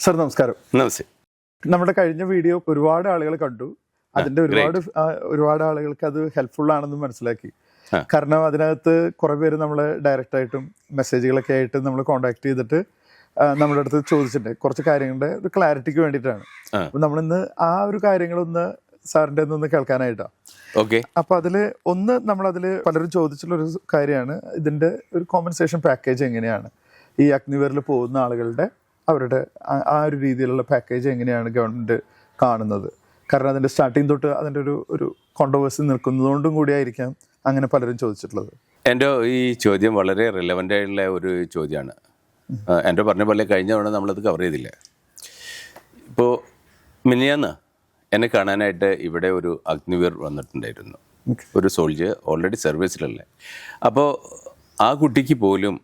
Sir നമസ്കാരം. നമസ്തേ. നമ്മുടെ കഴിഞ്ഞ വീഡിയോ ഒരുപാട് ആളുകൾ കണ്ടു. അതിന്റെ ഒരുപാട് ആളുകൾക്ക് അത് ഹെൽപ്ഫുൾ ആണെന്ന് മനസ്സിലാക്കി. കാരണം അതിനകത്ത് കുറെ പേര് നമ്മളെ ഡയറക്റ്റ് ആയിട്ടും മെസ്സേജുകളൊക്കെ ആയിട്ട് നമ്മൾ കോണ്ടാക്ട് ചെയ്തിട്ട് നമ്മുടെ അടുത്ത് ചോദിച്ചിട്ടുണ്ട് കുറച്ച് കാര്യങ്ങളുടെ ഒരു ക്ലാരിറ്റിക്ക് വേണ്ടിയിട്ടാണ്. അപ്പൊ നമ്മളിന്ന് ആ ഒരു കാര്യങ്ങളൊന്ന് സാറിന്റെ ഒന്ന് കേൾക്കാനായിട്ടാണ്. അപ്പൊ അതില് നമ്മളതില് പലരും ചോദിച്ചിട്ടുള്ളൊരു കാര്യമാണ് ഇതിന്റെ ഒരു കോമ്പൻസേഷൻ പാക്കേജ് എങ്ങനെയാണ് ഈ അഗ്നിവീറിൽ പോകുന്ന ആളുകളുടെ അവരുടെ ആ ഒരു രീതിയിലുള്ള പാക്കേജ് എങ്ങനെയാണ് ഗവൺമെന്റ് കാണുന്നത്. കാരണം അതിന്റെ സ്റ്റാർട്ടിങ് തൊട്ട് അതിന്റെ ഒരു കോൺട്രവേഴ്സി നിൽക്കുന്നതുകൊണ്ടും കൂടിയായിരിക്കാം അങ്ങനെ പലരും ചോദിച്ചിട്ടുള്ളത്. എൻ്റെ ഈ ചോദ്യം വളരെ റിലവൻ്റ് ആയിട്ടുള്ള ഒരു ചോദ്യമാണ്. എൻ്റെ പറഞ്ഞ പോലെ കഴിഞ്ഞ തവണ നമ്മളത് കവർ ചെയ്തില്ല. ഇപ്പോൾ മിനിയാന്ന് എന്നെ കാണാനായിട്ട് ഇവിടെ ഒരു അഗ്നിവീർ വന്നിട്ടുണ്ടായിരുന്നു, ഒരു സോൾജിയർ ഓൾറെഡി സർവീസിലല്ലേ. അപ്പോൾ ആ കുട്ടിക്ക് പോലും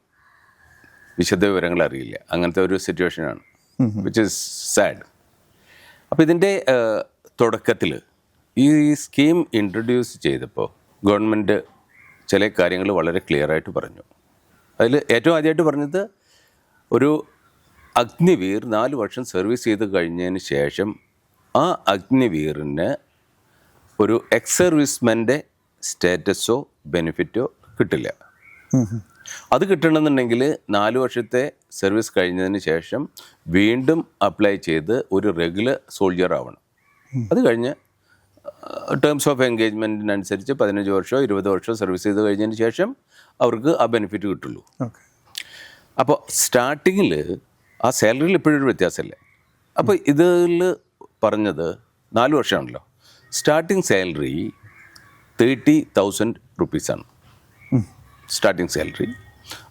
വിശദ വിവരങ്ങൾ അറിയില്ല. അങ്ങനത്തെ ഒരു സിറ്റുവേഷനാണ്, വിച്ച് ഈസ് സാഡ്. അപ്പോൾ ഇതിൻ്റെ തുടക്കത്തിൽ ഈ സ്കീം ഇൻട്രൊഡ്യൂസ് ചെയ്തപ്പോൾ ഗവൺമെൻറ് ചില കാര്യങ്ങൾ വളരെ ക്ലിയറായിട്ട് പറഞ്ഞു. അതിൽ ഏറ്റവും ആദ്യമായിട്ട് പറഞ്ഞത് ഒരു അഗ്നിവീർ 4 വർഷം സർവീസ് ചെയ്ത് കഴിഞ്ഞതിന് ശേഷം ആ അഗ്നിവീറിന് ഒരു എക്സ് സർവീസ്മെൻ്റെ സ്റ്റാറ്റസോ ബെനിഫിറ്റോ കിട്ടില്ല. അത് കിട്ടണമെന്നുണ്ടെങ്കിൽ 4 വർഷത്തെ സർവീസ് കഴിഞ്ഞതിന് ശേഷം വീണ്ടും അപ്ലൈ ചെയ്ത് ഒരു റെഗുലർ സോൾജിയർ ആവണം. അത് കഴിഞ്ഞ് ടേംസ് ഓഫ് എൻഗേജ്മെൻറ്റിനനുസരിച്ച് 15 വർഷമോ 20 വർഷമോ സർവീസ് ചെയ്ത് കഴിഞ്ഞതിന് ശേഷം അവർക്ക് ആ ബെനിഫിറ്റ് കിട്ടുള്ളൂ. അപ്പോൾ സ്റ്റാർട്ടിങ്ങിൽ ആ സാലറിയിൽ ഇപ്പോഴൊരു വ്യത്യാസമില്ല. അപ്പോൾ ഇതിൽ പറഞ്ഞത് 4 വർഷമാണല്ലോ. സ്റ്റാർട്ടിങ് സാലറി 30,000 റുപ്പീസാണ് സ്റ്റാർട്ടിങ് സാലറി.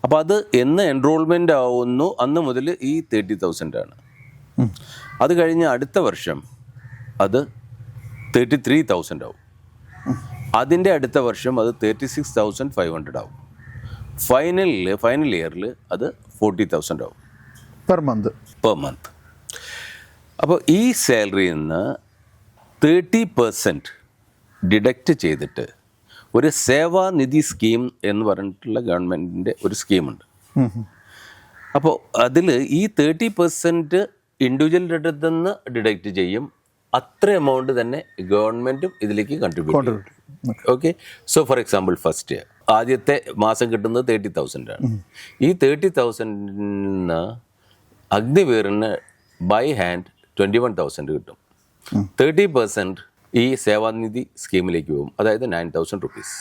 അപ്പോൾ അത് എന്ന് എൻറോൾമെൻ്റ് ആവുന്നു അന്ന് മുതൽ ഈ 30,000 ആണ്. അത് കഴിഞ്ഞ് അടുത്ത വർഷം അത് 33,000 ആവും. അതിൻ്റെ അടുത്ത വർഷം അത് 36,500 ആവും. ഫൈനൽ ഇയറിൽ അത് 40,000 ആവും പെർ മന്ത്. അപ്പോൾ ഈ സാലറിയിൽ നിന്ന് 30% ഡിഡക്റ്റ് ചെയ്തിട്ട് ഒരു സേവാനിധി സ്കീം എന്ന് പറഞ്ഞിട്ടുള്ള ഗവൺമെൻറ്റിൻ്റെ ഒരു സ്കീമുണ്ട്. അപ്പോൾ അതിൽ ഈ 30% ഇൻഡിവിജ്വലിൻ്റെ അടുത്ത് നിന്ന് ഡിഡക്റ്റ് ചെയ്യും. അത്ര എമൗണ്ട് തന്നെ ഗവൺമെൻറ്റും ഇതിലേക്ക് കൺട്രിബ്യൂട്ട് ചെയ്യും. Okay. So for example first year ആദ്യത്തെ മാസം കിട്ടുന്നത് 30,000 ആണ്. ഈ 30,000 അഗ്നിവീറിന് ബൈ ഹാൻഡ് 21,000 കിട്ടും. 30% ഈ സേവാനിധി സ്കീമിലേക്ക് പോകും, അതായത് 9,000 റുപ്പീസ്.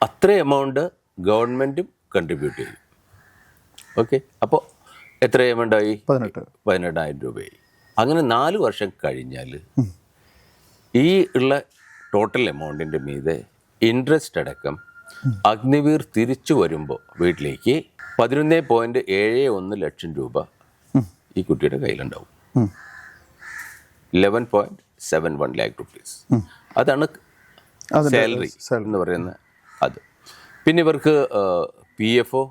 അത്ര എമൗണ്ട് ഗവൺമെൻറ്റും കൺട്രിബ്യൂട്ട് ചെയ്യും. ഓക്കെ. അപ്പോൾ എത്ര എമൗണ്ട് ആയി? 18,000 രൂപയായി. അങ്ങനെ 4 വർഷം കഴിഞ്ഞാൽ ഈ ഉള്ള ടോട്ടൽ എമൗണ്ടിൻ്റെ മീതെ ഇൻട്രസ്റ്റ് അടക്കം അഗ്നിവീർ തിരിച്ചു വരുമ്പോൾ വീട്ടിലേക്ക് 11.71 ലക്ഷം രൂപ ഈ കുട്ടിയുടെ കയ്യിലുണ്ടാവും. 11.71 lakh rupees. അതാണ് സാലറി എന്ന് പറയുന്ന അത്. പിന്നെ ഇവർക്ക് PFO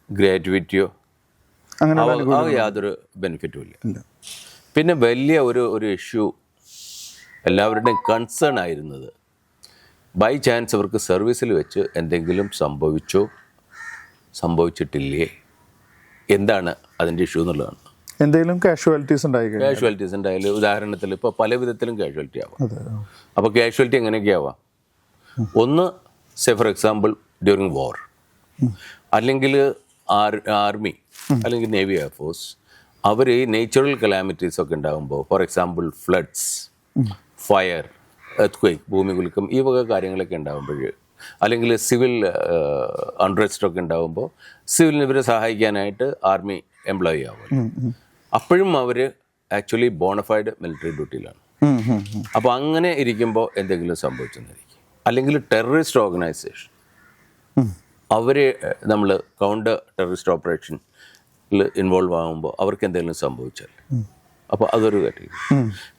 ഗ്രാറ്റുവിറ്റിയോ യാതൊരു ബെനിഫിറ്റും ഇല്ല. പിന്നെ വലിയ ഒരു ഇഷ്യൂ എല്ലാവരുടെയും കൺസേൺ ആയിരുന്നത്, ബൈ ചാൻസ് അവർക്ക് സർവീസിൽ വെച്ച് എന്തെങ്കിലും സംഭവിച്ചിട്ടില്ലേ, എന്താണ് അതിൻ്റെ ഇഷ്യൂ എന്നുള്ളതാണ്. എന്തെങ്കിലും കാഷ്വാലിറ്റീസ് ഉണ്ടായാലും ഉദാഹരണത്തിൽ ഇപ്പോൾ പല വിധത്തിലും കാഷ്വാലിറ്റി ആവാം. അപ്പോൾ കാഷ്വാലിറ്റി എങ്ങനെയൊക്കെ ആവാം? ഒന്ന്, സേ ഫോർ എക്സാമ്പിൾ ഡ്യൂറിങ് വാർ, അല്ലെങ്കിൽ ആർമി അല്ലെങ്കിൽ നേവി എയർഫോഴ്സ്, അവർ ഈ നേച്ചുറൽ കലാമിറ്റീസ് ഒക്കെ ഉണ്ടാകുമ്പോൾ, for example floods, fire, earth ഭൂമികുലുക്കം, ഈ വക കാര്യങ്ങളൊക്കെ ഉണ്ടാകുമ്പോൾ, അല്ലെങ്കിൽ സിവിൽ അൺറെസ്റ്റ് ഒക്കെ ഉണ്ടാകുമ്പോൾ സിവിലിന് ഇവരെ സഹായിക്കാനായിട്ട് ആർമി എംപ്ലോയി ആവും. അപ്പോഴും അവർ ആക്ച്വലി ബോണഫൈഡ് മിലിറ്ററി ഡ്യൂട്ടിയിലാണ്. അപ്പോൾ അങ്ങനെ ഇരിക്കുമ്പോൾ എന്തെങ്കിലും സംഭവിച്ചെന്നിരിക്കും. അല്ലെങ്കിൽ ടെററിസ്റ്റ് ഓർഗനൈസേഷൻ, അവരെ നമ്മൾ കൗണ്ടർ ടെററിസ്റ്റ് ഓപ്പറേഷനിൽ ഇൻവോൾവ് ആകുമ്പോൾ അവർക്ക് എന്തെങ്കിലും സംഭവിച്ചാൽ, അപ്പോൾ അതൊരു കാര്യം.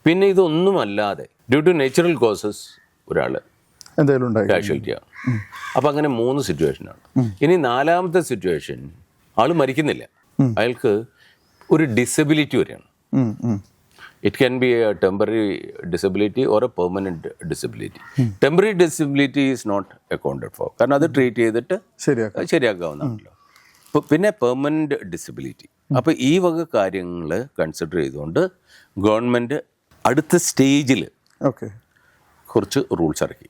പിന്നെ ഇതൊന്നുമല്ലാതെ ഡ്യൂ ടു നാച്ചുറൽ കോസസ് ഒരാൾ കാഷ്വാലിറ്റി ആണ്. അപ്പോൾ അങ്ങനെ 3 സിറ്റുവേഷനാണ്. ഇനി 4ാമത്തെ സിറ്റുവേഷൻ, ആൾ മരിക്കുന്നില്ല, അയാൾക്ക് ഒരു ഡിസബിലിറ്റി വരെയാണ്. It can be a temporary disability or a permanent disability. Temporary disability is not accounted for, കാരണം അത് ട്രീറ്റ് ചെയ്തിട്ട് ശരിയാക്കാവുന്നതാണല്ലോ. പിന്നെ പെർമനന്റ് ഡിസബിലിറ്റി, അപ്പോൾ ഈ വക കാര്യങ്ങൾ കൺസിഡർ ചെയ്തുകൊണ്ട് ഗവൺമെൻറ് അടുത്ത സ്റ്റേജിൽ ഓക്കെ കുറച്ച് റൂൾസ് ഇറക്കി.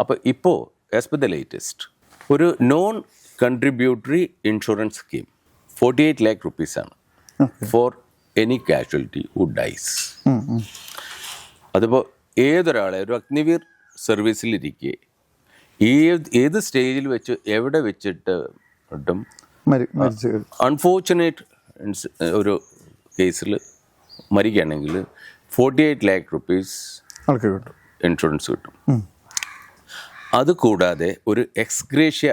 അപ്പോൾ ഇപ്പോൾ ആസ് പെർ ദ ലേറ്റസ്റ്റ് ഒരു non contributory insurance scheme 48 lakh rupees ആണ് for any casualty who dies. അതിപ്പോൾ ഏതൊരാളെ ഒരു അഗ്നിവീർ സർവീസിലിരിക്കെ ഏത് സ്റ്റേജിൽ വെച്ച് എവിടെ വെച്ചിട്ടും അൺഫോർച്ചുനേറ്റ് ഒരു കേസിൽ മരിക്കുകയാണെങ്കിൽ 48 lakh rupees ഇൻഷുറൻസ് കിട്ടും. അതുകൂടാതെ ഒരു എക്സ്ഗ്രേഷ്യ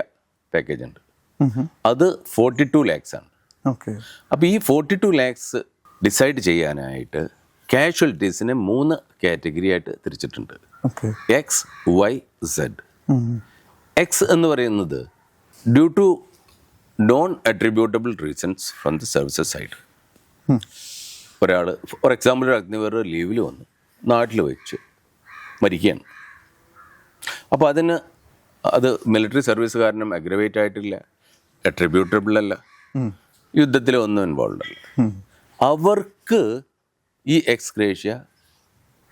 പാക്കേജ് ഉണ്ട്, അത് 42 lakhs ആണ്. അപ്പോൾ ഈ 42 lakhs ഡിസൈഡ് ചെയ്യാനായിട്ട് കാഷ്വാലിറ്റീസിനെ 3 കാറ്റഗറി ആയിട്ട് തിരിച്ചിട്ടുണ്ട്. X, Y, Z. എക്സ് എന്ന് പറയുന്നത് due to non attributable reasons from the services side. ഒരാൾ ഫോർ എക്സാമ്പിൾ ഒരു അഗ്നിവീർ ലീവിൽ വന്നു, നാട്ടിൽ വെച്ച് മരിക്കുകയാണ്. അപ്പോൾ അത് മിലിറ്ററി സർവീസ് കാരണം അഗ്രവേറ്റ് ആയിട്ടില്ല, അട്രിബ്യൂട്ടബിൾ അല്ല, യുദ്ധത്തിലൊന്നും ഇൻവോൾവ് അല്ല. അവർക്ക് ഈ എക്സ്ഗ്രേഷ്യ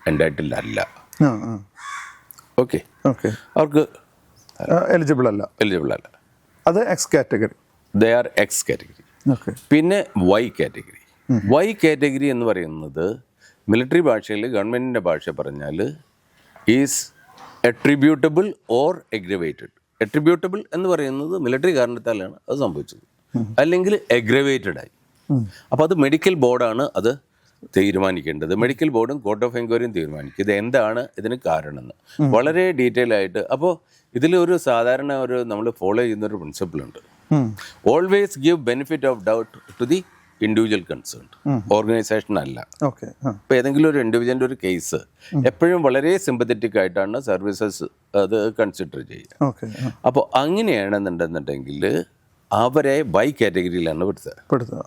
എൻറ്റൈറ്റിൽഡ് അല്ല. ഓക്കെ, അവർക്ക് എലിജിബിൾ അല്ല. അത് X category. They are X category. പിന്നെ വൈ കാറ്റഗറി. വൈ കാറ്റഗറി എന്ന് പറയുന്നത് മിലിറ്ററി ഭാഷയിൽ, ഗവൺമെൻറ്റിൻ്റെ ഭാഷ പറഞ്ഞാൽ is attributable or aggravated. Attributable എന്ന് പറയുന്നത് മിലിറ്ററി കാരണത്താലാണ് അത് സംഭവിച്ചത്, അല്ലെങ്കിൽ എഗ്രവേറ്റഡ് ആയി. അപ്പോൾ അത് മെഡിക്കൽ ബോർഡാണ് അത് തീരുമാനിക്കേണ്ടത്. മെഡിക്കൽ ബോർഡും കോർട്ട് ഓഫ് എൻക്വയറിയും തീരുമാനിക്കും ഇത് എന്താണ് ഇതിന് കാരണം എന്ന് വളരെ ഡീറ്റെയിൽ ആയിട്ട്. അപ്പോൾ ഇതിലൊരു സാധാരണ നമ്മൾ ഫോളോ ചെയ്യുന്നൊരു പ്രിൻസിപ്പിളുണ്ട്, always give benefit of doubt to the individual concern, organisation അല്ല. ഇപ്പോൾ ഏതെങ്കിലും ഒരു ഇൻഡിവിജ്വലിൻ്റെ ഒരു കേസ് എപ്പോഴും വളരെ സിമ്പത്തറ്റിക് ആയിട്ടാണ് സർവീസസ് അത് കൺസിഡർ ചെയ്യുക. അപ്പോൾ അങ്ങനെയാണെന്നുണ്ടെന്നുണ്ടെങ്കിൽ അവരെ വൈ കാറ്റഗറിയിലാണ് പെടുത്തുക.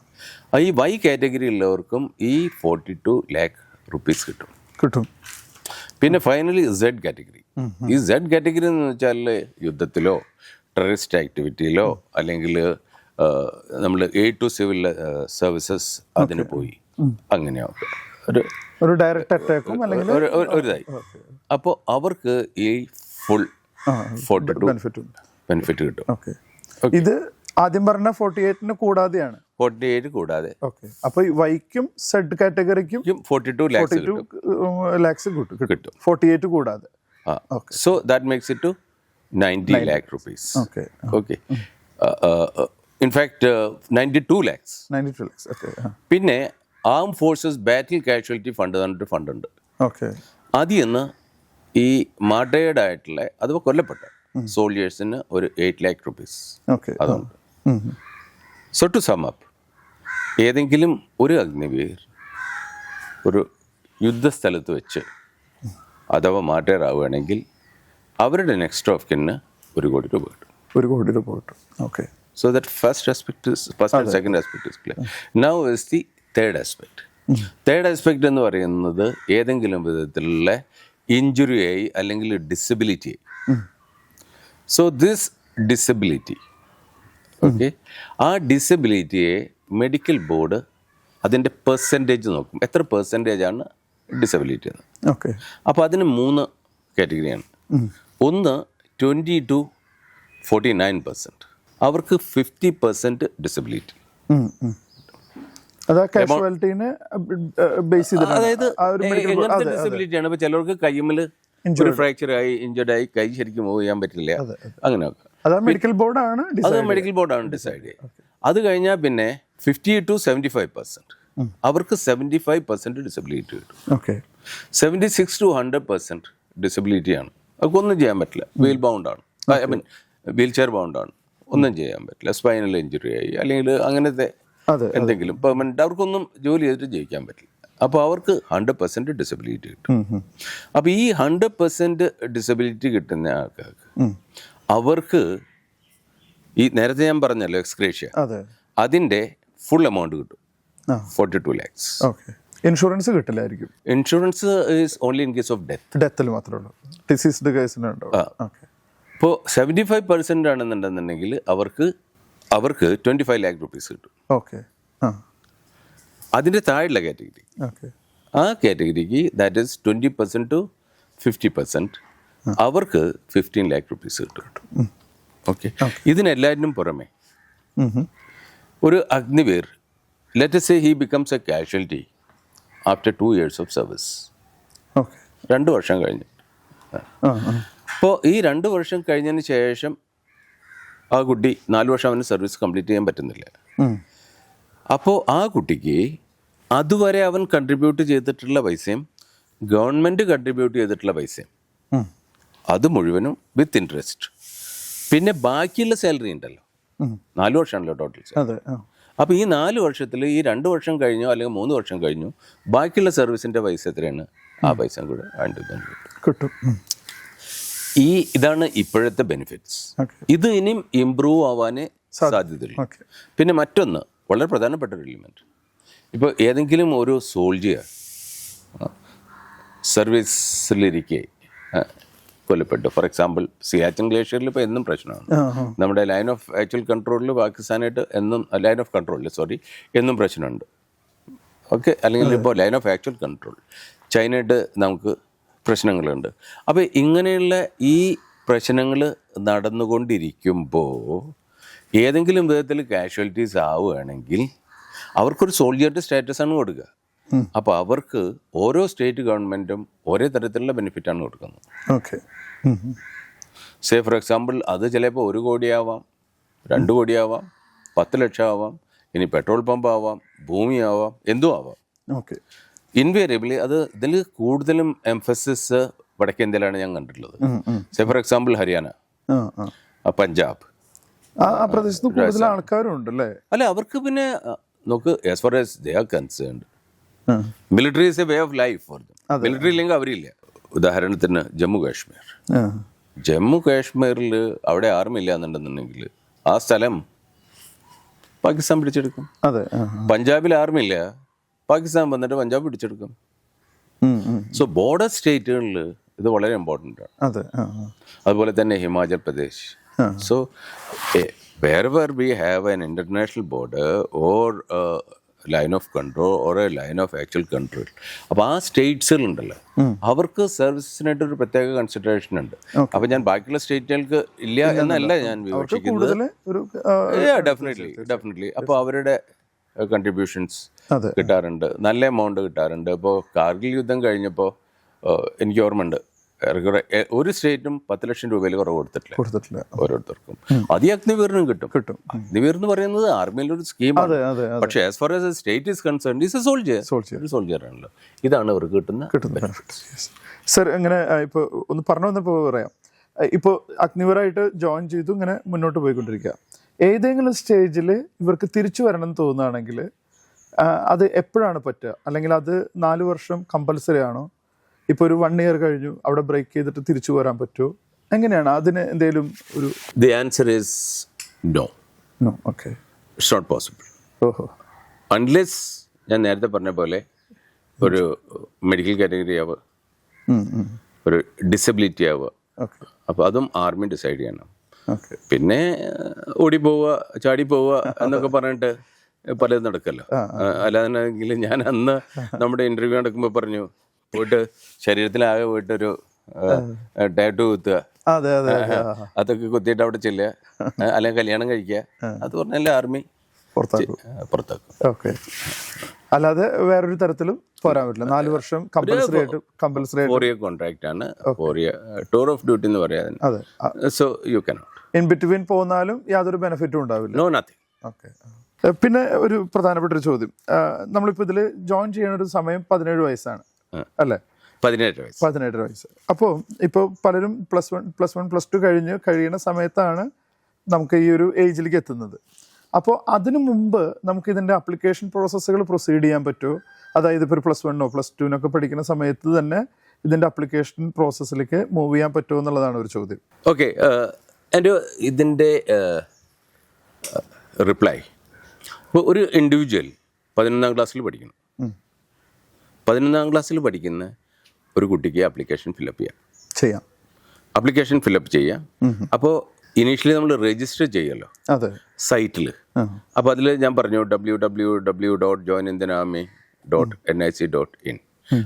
ഈ വൈ കാറ്റഗറിയിലുള്ളവർക്കും ഈ 42 lakh rupees കിട്ടും. പിന്നെ ഫൈനലി സെഡ് കാറ്റഗറി. ഈ സെഡ് കാറ്റഗറി എന്ന് വെച്ചാൽ യുദ്ധത്തിലോ ടെററിസ്റ്റ് ആക്ടിവിറ്റിയിലോ അല്ലെങ്കിൽ നമ്മൾ A to സിവിൽ സർവീസസ് അതിന് പോയി അങ്ങനെയൊക്കെ ഒരു ഡയറക്റ്റ് അറ്റാക്കും അല്ലെങ്കിൽ ഒരു ഇതായി. അപ്പോൾ അവർക്ക് ഈ ഫുൾ 42 ബെനിഫിറ്റ് കിട്ടും. ഇത് ആദ്യം പറഞ്ഞ 48 കൂടാതെയാണ്. 48 കൂടാതെ. അപ്പോൾ വൈക്കും സെഡ് കാറ്റഗറിക്കും 42 lakhs കിട്ടും, 48 കൂടാതെ. So that makes it to 90 lakh rupees. Okay, in fact 92 lakhs. പിന്നെ ആം ഫോഴ്സസ് ബാറ്റിൽ കാഷ്വാലിറ്റി ഫണ്ട് പറഞ്ഞിട്ട് ഫണ്ടുണ്ട്. അതിൽ നിന്ന് ഈ മാർട്ടേർഡ് ആയിട്ടുള്ള അഥവാ കൊല്ലപ്പെട്ട സോൾജേഴ്സിന് ഒരു 8 lakh rupees അതുണ്ട്. സോ ടു സം അപ്പ്, ഏതെങ്കിലും ഒരു അഗ്നിവീർ ഒരു യുദ്ധസ്ഥലത്ത് വെച്ച് അഥവാ മാർട്ടേർ ആവുകയാണെങ്കിൽ അവരുടെ നെക്സ്റ്റ് ഓഫ് കിന് 1 കോടി രൂപ കിട്ടും. So that first and second aspect is clear. Now is the third aspect. Third aspect എന്ന് പറയുന്നത് ഏതെങ്കിലും വിധത്തിലുള്ള ഇഞ്ചുറി ആയി അല്ലെങ്കിൽ ഡിസബിലിറ്റി ആയി. സോ ദിസ് ഡിസബിലിറ്റി, ഓക്കെ, ആ ഡിസബിലിറ്റിയെ മെഡിക്കൽ ബോർഡ് അതിൻ്റെ പെർസെൻറ്റേജ് നോക്കും, എത്ര പെർസെൻറ്റേജാണ് ഡിസബിലിറ്റി എന്ന്. അപ്പോൾ അതിന് 3 കാറ്റഗറിയാണ്. ഒന്ന് 20 to 49%. അവർക്ക് 50% ഡിസബിലിറ്റി. അതായത് എങ്ങനത്തെ ഡിസബിലിറ്റിയാണ്? ഇപ്പോൾ ചിലർക്ക് കയ്യുമ്മൽ ഒരു ഫ്രാക്ചർ ആയി, ഇഞ്ചേർഡ് ആയി, കൈ ശരിക്കും മൂവ് ചെയ്യാൻ പറ്റില്ല, അങ്ങനെയൊക്കെ. അത് മെഡിക്കൽ ബോർഡാണ് ഡിസൈഡ് ചെയ്യുക. അത് കഴിഞ്ഞാൽ പിന്നെ 50 to 75%. അവർക്ക് 75% ഡിസബിലിറ്റി കിട്ടും. 76 to 100% ഡിസബിലിറ്റിയാണ്. അവർക്കൊന്നും ചെയ്യാൻ പറ്റില്ല, വീൽ ബൗണ്ടാണ്, വീൽ ചെയർ ബൗണ്ടാണ്, ഒന്നും ചെയ്യാൻ പറ്റില്ല, സ്പൈനൽ ഇഞ്ചുറി ആയി അല്ലെങ്കിൽ അങ്ങനത്തെ എന്തെങ്കിലും പെർമനന്റ്, അവർക്കൊന്നും ജോലി ചെയ്തിട്ട് ജയിക്കാൻ പറ്റില്ല. അപ്പോൾ അവർക്ക് 100% ഡിസബിലിറ്റി കിട്ടും. അപ്പോൾ ഈ 100% ഡിസബിലിറ്റി കിട്ടുന്ന ആൾക്കാർക്ക് അവർക്ക് ഈ നേരത്തെ ഞാൻ പറഞ്ഞല്ലോ എക്സ്ഗ്രേഷ്യ, അതിൻ്റെ ഫുൾ എമൗണ്ട് കിട്ടും, 42 lakhs. ഇൻഷുറൻസ് കിട്ടില്ലായിരിക്കും. Insurance is only in case of ഡെത്തിൽ മാത്രമേ ഉള്ളൂ, ഡിസീസ്ഡ് കേസിനുണ്ടോ. ഇപ്പോൾ 75% ആണെന്നുണ്ടെന്നുണ്ടെങ്കിൽ അവർക്ക് 25 lakh rupees കിട്ടും. അതിൻ്റെ താഴെയുള്ള കാറ്റഗറി, ഓക്കെ ആ കാറ്റഗറിക്ക് ദാറ്റ് ഈസ് 20% to 50%, അവർക്ക് 15 lakh rupees കിട്ടും. ഓക്കെ, ഇതിനെല്ലാറ്റിനും പുറമെ ഒരു Agniveer, let say he becomes A casualty after 2 years of service, okay 2 വർഷം കഴിഞ്ഞ്. അപ്പോൾ ഈ 2 വർഷം കഴിഞ്ഞതിന് ശേഷം ആ കുട്ടി 4 വർഷം അവന് സർവീസ് കംപ്ലീറ്റ് ചെയ്യാൻ പറ്റുന്നില്ല. അപ്പോൾ ആ കുട്ടിക്ക് അതുവരെ അവൻ കൺട്രിബ്യൂട്ട് ചെയ്തിട്ടുള്ള പൈസയും ഗവൺമെൻറ് കൺട്രിബ്യൂട്ട് ചെയ്തിട്ടുള്ള പൈസയും അത് മുഴുവനും വിത്ത് ഇൻട്രസ്റ്റ്, പിന്നെ ബാക്കിയുള്ള സാലറി ഉണ്ടല്ലോ, 4 വർഷമാണല്ലോ ടോട്ടൽ. അതെ. അപ്പോൾ ഈ 4 വർഷത്തിൽ ഈ 2 വർഷം കഴിഞ്ഞോ അല്ലെങ്കിൽ 3 വർഷം കഴിഞ്ഞു ബാക്കിയുള്ള സർവീസിൻ്റെ പൈസ എത്രയാണ്, ആ പൈസ കൂടെ കിട്ടും. ഇതാണ് ഇപ്പോഴത്തെ ബെനിഫിറ്റ്സ്. ഇത് ഇനിയും ഇമ്പ്രൂവ് ആവാനേ സാധ്യതയുള്ളൂ. പിന്നെ മറ്റൊന്ന് വളരെ പ്രധാനപ്പെട്ട ഒരു എലിമെൻറ്റ്, ഇപ്പോൾ ഏതെങ്കിലും ഒരു സോൾജിയർ സർവീസിലിരിക്കെ കൊല്ലപ്പെട്ടു, ഫോർ എക്സാമ്പിൾ സിയാച്ചിൻ ഗ്ലേഷ്യറിൽ ഇപ്പോൾ എന്നും പ്രശ്നമാണ്. നമ്മുടെ ലൈൻ ഓഫ് ആക്ച്വൽ കൺട്രോളിൽ പാകിസ്ഥാനായിട്ട് എന്നും ലൈൻ ഓഫ് കൺട്രോളിൽ എന്നും പ്രശ്നമുണ്ട്. ഓക്കെ, അല്ലെങ്കിൽ ഇപ്പോൾ ലൈൻ ഓഫ് ആക്ച്വൽ കൺട്രോൾ ചൈനയായിട്ട് നമുക്ക് പ്രശ്നങ്ങളുണ്ട്. അപ്പോൾ ഇങ്ങനെയുള്ള ഈ പ്രശ്നങ്ങൾ നടന്നുകൊണ്ടിരിക്കുമ്പോൾ ഏതെങ്കിലും വിധത്തിൽ കാഷ്വാലിറ്റീസ് ആവുകയാണെങ്കിൽ അവർക്കൊരു സോൾജിയറുടെ സ്റ്റാറ്റസാണ് കൊടുക്കുക. അപ്പോൾ അവർക്ക് ഓരോ സ്റ്റേറ്റ് ഗവൺമെൻറ്റും ഒരേ തരത്തിലുള്ള ബെനിഫിറ്റാണ് കൊടുക്കുന്നത്. ഓക്കെ, സേ ഫോർ എക്സാമ്പിൾ അത് ചിലപ്പോൾ 1 കോടിയാവാം, 2 കോടിയാവാം, 10 ലക്ഷം ആവാം, ഇനി പെട്രോൾ പമ്പ് ആവാം, ഭൂമി ആവാം, എന്തും ആവാം. ഓക്കെ, ഇൻവേരിയബിളി അത് ഇതിൽ കൂടുതലും എംഫസിസ് വടക്കേന്ത്യയിലാണ് ഞാൻ കണ്ടിട്ടുള്ളത്. Say for example Haryana, Punjab, ആ പ്രദേശത്ത് കൂടുതൽ ആൾക്കാരും ഉണ്ട് അല്ലേ? അല്ല, അവർക്ക് പിന്നെ നോക്ക്, as far as they are concerned military is a way of life for them. Military ഇല്ലെങ്കിൽ അവരില്ല. ഉദാഹരണത്തിന് ജമ്മു കാശ്മീർ, ജമ്മു കാശ്മീരിൽ അവിടെ ആർമി ഇല്ല എന്നുണ്ടെന്നുണ്ടെങ്കിൽ ആ സ്ഥലം പാകിസ്ഥാൻ പിടിച്ചെടുക്കും. അതെ. പഞ്ചാബിൽ ആർമി ഇല്ല, പാകിസ്ഥാൻ വന്നിട്ട് പഞ്ചാബ് പിടിച്ചെടുക്കും. സോ ബോർഡർ സ്റ്റേറ്റുകളിൽ ഇത് വളരെ ഇമ്പോർട്ടൻ്റ് ആണ്. അതെ. അതുപോലെ തന്നെ Himachal Pradesh. So wherever we have an international border or a line of control or a line of actual control, അപ്പോൾ ആ സ്റ്റേറ്റ്സിലുണ്ടല്ലോ അവർക്ക് സർവീസിനായിട്ടൊരു പ്രത്യേക കൺസിഡറേഷൻ ഉണ്ട്. അപ്പോൾ ഞാൻ ബാക്കിയുള്ള സ്റ്റേറ്റുകൾക്ക് ഇല്ല എന്നല്ല ഞാൻ വിവക്ഷിക്കുന്നത്. ഡെഫിനറ്റ്ലി അപ്പോൾ അവരുടെ കൺട്രിബ്യൂഷൻസ് കിട്ടാറുണ്ട്, നല്ല എമൗണ്ട് കിട്ടാറുണ്ട്. ഇപ്പോൾ കാർഗിൽ യുദ്ധം കഴിഞ്ഞപ്പോൾ എനിക്ക് ഓർമ്മയുണ്ട്, ഒരു സ്റ്റേറ്റും 10 ലക്ഷം രൂപയിൽ കുറവ് കൊടുത്തിട്ടില്ല ഓരോരുത്തർക്കും. അത് ഈ അഗ്നിവീറിനും കിട്ടും. അഗ്നിവീർ എന്ന് പറയുന്നത് ആർമിയിലെ ഒരു സ്കീമാണ്. പക്ഷേ as far as state is concerned is A soldier ആണല്ലോ. ഇതാണ് ഇവർക്ക് കിട്ടുന്ന. സർ, ഇങ്ങനെ ഇപ്പോൾ ഒന്ന് പറഞ്ഞു വന്നപ്പോൾ പറയാം, ഇപ്പോൾ അഗ്നിവീറായിട്ട് ജോയിൻ ചെയ്തു, ഇങ്ങനെ മുന്നോട്ട് പോയിക്കൊണ്ടിരിക്കുക. ഏതെങ്കിലും സ്റ്റേജിൽ ഇവർക്ക് തിരിച്ചു വരണം എന്ന് തോന്നുകയാണെങ്കിൽ അത് എപ്പോഴാണ് പറ്റുക? അല്ലെങ്കിൽ അത് 4 വർഷം കമ്പൽസറി ആണോ? ഇപ്പോൾ ഒരു 1 year കഴിഞ്ഞു, അവിടെ ബ്രേക്ക് ചെയ്തിട്ട് തിരിച്ചു വരാൻ പറ്റുമോ? എങ്ങനെയാണ് അതിന് എന്തെങ്കിലും ഒരു? The answer is no. Okay, it's not possible. ഓഹോ. അൺലെസ് ഞാൻ നേരത്തെ പറഞ്ഞ പോലെ ഒരു മെഡിക്കൽ കാറ്റഗറി ആവുക, ഒരു ഡിസബിലിറ്റി ആവുക. അപ്പോൾ അതും ആർമി ഡിസൈഡ് ചെയ്യണം. പിന്നെ ഓടിപ്പോവുക, ചാടിപ്പോവുക എന്നൊക്കെ പറഞ്ഞിട്ട് പലതും നടക്കല്ലോ. അല്ലാതെങ്കിൽ ഞാൻ അന്ന് നമ്മുടെ ഇൻ്റർവ്യൂ നടക്കുമ്പോൾ പറഞ്ഞു, പോയിട്ട് ശരീരത്തിലാകെ പോയിട്ടൊരു ടാറ്റു കുത്തുക, അതൊക്കെ കുത്തിയിട്ട് അവിടെ ചെല്ലുക, അല്ലെങ്കിൽ കല്യാണം കഴിക്കുക, അത് പറഞ്ഞാൽ ആർമി പുറത്താക്കും. ഓക്കെ, അല്ലാതെ വേറൊരു തരത്തിലും പോരാൻ പറ്റില്ല. 4 വർഷം കമ്പൽസറി ആയിട്ട് 4 year കോൺട്രാക്ട് ആണ്, 4 year ടൂർ ഓഫ് ഡ്യൂട്ടി എന്ന് പറയാൻ. So you cannot in between പോന്നാലും യാതൊരു ബെനിഫിറ്റും ഉണ്ടാവില്ല. No, nothing. ഓക്കെ. പിന്നെ ഒരു പ്രധാനപ്പെട്ട ഒരു ചോദ്യം, നമ്മളിപ്പോൾ ഇതിൽ ജോയിൻ ചെയ്യുന്ന ഒരു സമയം 17 വയസ്സാണ് അല്ലേ? 18 വയസ്സ്. അപ്പോൾ ഇപ്പോൾ പലരും +1, +2 കഴിയുന്ന സമയത്താണ് നമുക്ക് ഈ ഒരു ഏജിലേക്ക് എത്തുന്നത്. അപ്പോൾ അതിനു മുമ്പ് നമുക്ക് ഇതിൻ്റെ അപ്ലിക്കേഷൻ പ്രോസസ്സുകൾ പ്രൊസീഡ് ചെയ്യാൻ പറ്റുമോ? അതായത് ഇപ്പോൾ ഒരു +1 +2 പഠിക്കുന്ന സമയത്ത് തന്നെ ഇതിൻ്റെ അപ്ലിക്കേഷൻ പ്രോസസ്സിലേക്ക് മൂവ് ചെയ്യാൻ പറ്റുമോ എന്നുള്ളതാണ് ഒരു ചോദ്യം. ഓക്കെ, എൻ്റെ ഇതിൻ്റെ റിപ്ലൈ, ഇപ്പോൾ ഒരു ഇൻഡിവിജ്വൽ 11ാം ക്ലാസ്സിൽ പഠിക്കണം. 11ാം ക്ലാസ്സിൽ പഠിക്കുന്ന ഒരു കുട്ടിക്ക് ആപ്ലിക്കേഷൻ ഫില്ലപ്പ് ചെയ്യാം. അപ്ലിക്കേഷൻ ഫില്ലപ്പ് ചെയ്യാം. അപ്പോൾ ഇനീഷ്യലി നമ്മൾ രജിസ്റ്റർ ചെയ്യുമല്ലോ അതെ. സൈറ്റിൽ. അപ്പോൾ അതിൽ ഞാൻ പറഞ്ഞു www.joinindianarmy.nic.in.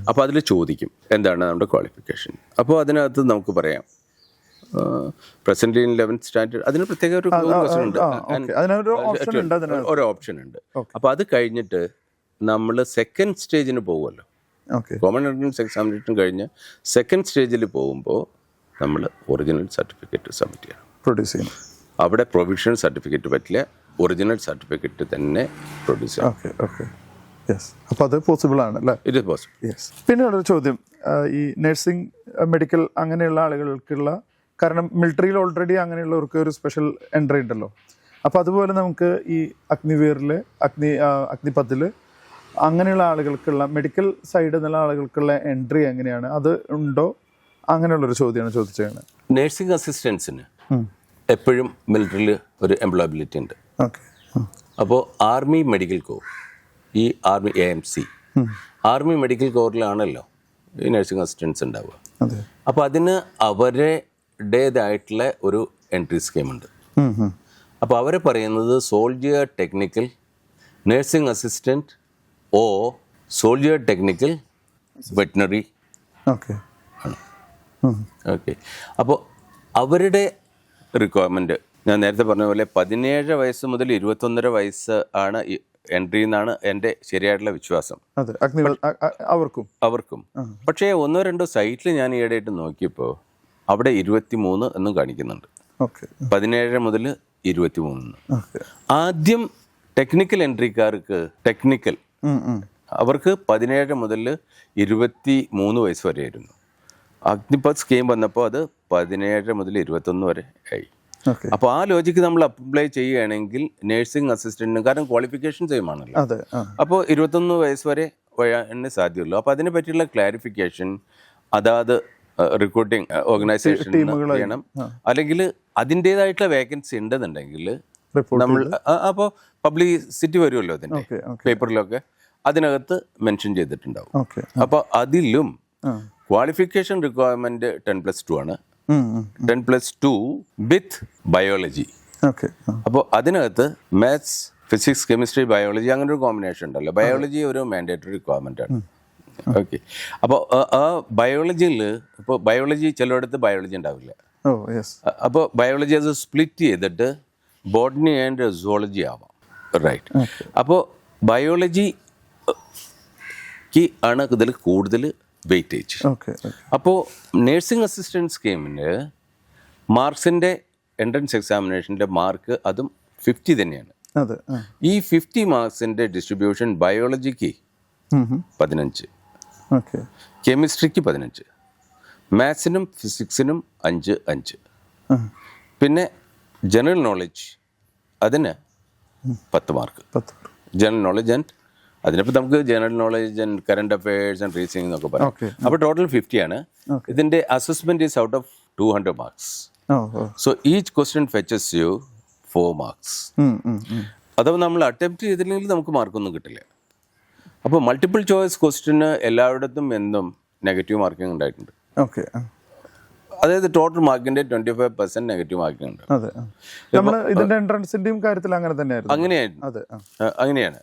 അപ്പോൾ അതിൽ ചോദിക്കും എന്താണ് നമ്മുടെ ക്വാളിഫിക്കേഷൻ. അപ്പോൾ അതിനകത്ത് നമുക്ക് പറയാം പ്രസന്റ് ഇൻ 11th സ്റ്റാൻഡേർഡ്. അതിന് പ്രത്യേക ഒരു ക്വസ്റ്റ്യൻ ഉണ്ട്, ഒരു ഓപ്ഷൻ ഉണ്ട്. അപ്പോൾ അത് കഴിഞ്ഞിട്ട് നമ്മൾ സെക്കൻഡ് സ്റ്റേജിന് പോകുമല്ലോ. കോമൺ എൻട്രൻസ് എക്സാമിനേഷൻ കഴിഞ്ഞ് സെക്കൻഡ് സ്റ്റേജിൽ പോകുമ്പോൾ നമ്മൾ ഒറിജിനൽ സർട്ടിഫിക്കറ്റ് സബ്മിറ്റ് ചെയ്യണം, പ്രൊഡ്യൂസ് ചെയ്യണം. അവിടെ പ്രൊവിഷണൽ സർട്ടിഫിക്കറ്റ് പറ്റില്ല, ഒറിജിനൽ സർട്ടിഫിക്കറ്റ് തന്നെ പ്രൊഡ്യൂസ് ചെയ്യണം. അപ്പോൾ അത് പോസിബിൾ ആണ് അല്ലേ? It is possible. പിന്നെ ഒരു ചോദ്യം, ഈ നഴ്സിംഗ്, മെഡിക്കൽ അങ്ങനെയുള്ള ആളുകൾക്കുള്ള, കാരണം മിലിറ്ററിയിൽ ഓൾറെഡി അങ്ങനെയുള്ളവർക്ക് ഒരു സ്പെഷ്യൽ എൻട്രി ഉണ്ടല്ലോ. അപ്പോൾ അതുപോലെ നമുക്ക് ഈ അഗ്നിവീറിൽ, അഗ്നിപഥിൽ അങ്ങനെയുള്ള ആളുകൾക്കുള്ള, മെഡിക്കൽ സൈഡിൽ നിന്നുള്ള ആളുകൾക്കുള്ള എൻട്രി എങ്ങനെയാണ്, അത് ഉണ്ടോ? അങ്ങനെയുള്ളൊരു ചോദ്യമാണ് ചോദിച്ചത്. നഴ്സിംഗ് അസിസ്റ്റൻസിന് എപ്പോഴും മിലിറ്ററിയിൽ ഒരു എംപ്ലോയബിലിറ്റി ഉണ്ട്. അപ്പോൾ ആർമി മെഡിക്കൽ കോർ, ഈ ആർമി AMC, ആർമി മെഡിക്കൽ കോറിലാണല്ലോ ഈ നഴ്സിംഗ് അസിസ്റ്റൻസ് ഉണ്ടാവുക. അപ്പോൾ അതിന് അവരുടേതായിട്ടുള്ള ഒരു എൻട്രി സ്കീമുണ്ട്. അപ്പോൾ അവരെ പറയുന്നത് സോൾജിയർ ടെക്നിക്കൽ നഴ്സിംഗ് അസിസ്റ്റൻറ്റ് ഓ സോൾജിയർ ടെക്നിക്കൽ വെറ്റിനറി ആണ്. ഓക്കെ. അപ്പോൾ അവരുടെ റിക്വയർമെൻറ്റ് ഞാൻ നേരത്തെ പറഞ്ഞ പോലെ 17 വയസ്സ് മുതൽ 21.5 വയസ്സ് ആണ് എൻട്രി എന്നാണ് എൻ്റെ ശരിയായിട്ടുള്ള വിശ്വാസം. അവർക്കും. പക്ഷേ 1-2 സൈറ്റിൽ ഞാൻ ഈയിടെയായിട്ട് നോക്കിയപ്പോൾ അവിടെ 23 എന്നും കാണിക്കുന്നുണ്ട്. 17 മുതൽ 23. ആദ്യം ടെക്നിക്കൽ എൻട്രിക്കാർക്ക് അവർക്ക് 17 മുതൽ 23 വയസ്സ് വരെ ആയിരുന്നു. അഗ്നിപഥ് സ്കീം വന്നപ്പോൾ അത് 17 മുതൽ 21 വരെ ആയി. അപ്പോൾ ആ ലോജിക്ക് നമ്മൾ അപ്ലൈ ചെയ്യുകയാണെങ്കിൽ നഴ്സിംഗ് അസിസ്റ്റന്റിന്, കാരണം ക്വാളിഫിക്കേഷൻ സെയിം ആണല്ലോ, അപ്പോൾ 21 വയസ്സ് വരെ വരാനേ സാധ്യമുള്ളൂ. അപ്പോൾ അതിനെ പറ്റിയുള്ള ക്ലാരിഫിക്കേഷൻ അതാത് റിക്രൂട്ടിംഗ് ഓർഗനൈസേഷൻ ചെയ്യണം. അല്ലെങ്കിൽ അതിൻ്റേതായിട്ടുള്ള വേക്കൻസി ഉണ്ടെന്നുണ്ടെങ്കിൽ നമ്മൾ അപ്പോൾ പബ്ലിസിറ്റി വരുമല്ലോ അതിൻ്റെ പേപ്പറിലൊക്കെ, അതിനകത്ത് മെൻഷൻ ചെയ്തിട്ടുണ്ടാവും. അപ്പോൾ അതിലും ക്വാളിഫിക്കേഷൻ റിക്വയർമെന്റ് 10+2 ആണ്. 10+2 വിത്ത് ബയോളജി. അപ്പോൾ അതിനകത്ത് മാത്സ്, ഫിസിക്സ്, കെമിസ്ട്രി, ബയോളജി അങ്ങനെ ഒരു കോമ്പിനേഷൻ ഉണ്ടല്ലോ. ബയോളജി ഒരു മാൻഡേറ്ററി റിക്വയർമെന്റ് ആണ്. ഓക്കെ. അപ്പോൾ ആ ബയോളജിയിൽ ഇപ്പോൾ ബയോളജി ചിലയിടത്ത് ബയോളജി ഉണ്ടാവില്ല. അപ്പോൾ ബയോളജി അത് സ്പ്ലിറ്റ് ചെയ്തിട്ട് ബോട്ടണി ആൻഡ് സുവോളജി ആവാം. റൈറ്റ്. അപ്പോൾ ബയോളജിക്ക് ആണ് ഇതിൽ കൂടുതൽ വെയിറ്റേജ്. അപ്പോൾ നേഴ്സിംഗ് അസിസ്റ്റൻറ്റ് സ്കീമിന് മാർക്സിൻ്റെ എൻട്രൻസ് എക്സാമിനേഷൻ്റെ മാർക്ക് അതും 50 തന്നെയാണ്. ഈ 50 മാർക്സിൻ്റെ ഡിസ്ട്രിബ്യൂഷൻ ബയോളജിക്ക് 15, കെമിസ്ട്രിക്ക് 15, മാത്സിനും ഫിസിക്സിനും 5. പിന്നെ ജനറൽ നോളജ് അതിന് 10 മാർക്ക്. ജനറൽ നോളജ് ആൻഡ് അതിനിപ്പോൾ നമുക്ക് general knowledge and current affairs and reasoning എന്നൊക്കെ പറയാം. അപ്പോൾ ടോട്ടൽ 50 ആണ്. ഇതിൻ്റെ assessment is out of 200 marks. So each question fetches you 4 marks. അഥവാ നമ്മൾ അറ്റംപ്റ്റ് ചെയ്തില്ലെങ്കിൽ നമുക്ക് മാർക്കൊന്നും കിട്ടില്ല. അപ്പോൾ മൾട്ടിപ്പിൾ ചോയ്സ് ക്വസ്റ്റ്യന് എല്ലായിടത്തും എന്നും നെഗറ്റീവ് മാർക്കിംഗ് ഉണ്ടായിട്ടുണ്ട്. അതായത് ടോട്ടൽ മാർക്കിന്റെ 25% നെഗറ്റീവ് മാർക്കിംഗ് ഉണ്ട്. ഇതിന്റെ എൻട്രൻസിന്റെയും കാര്യത്തിൽ അങ്ങനെ തന്നെയായിരുന്നു. അങ്ങനെയാണ്.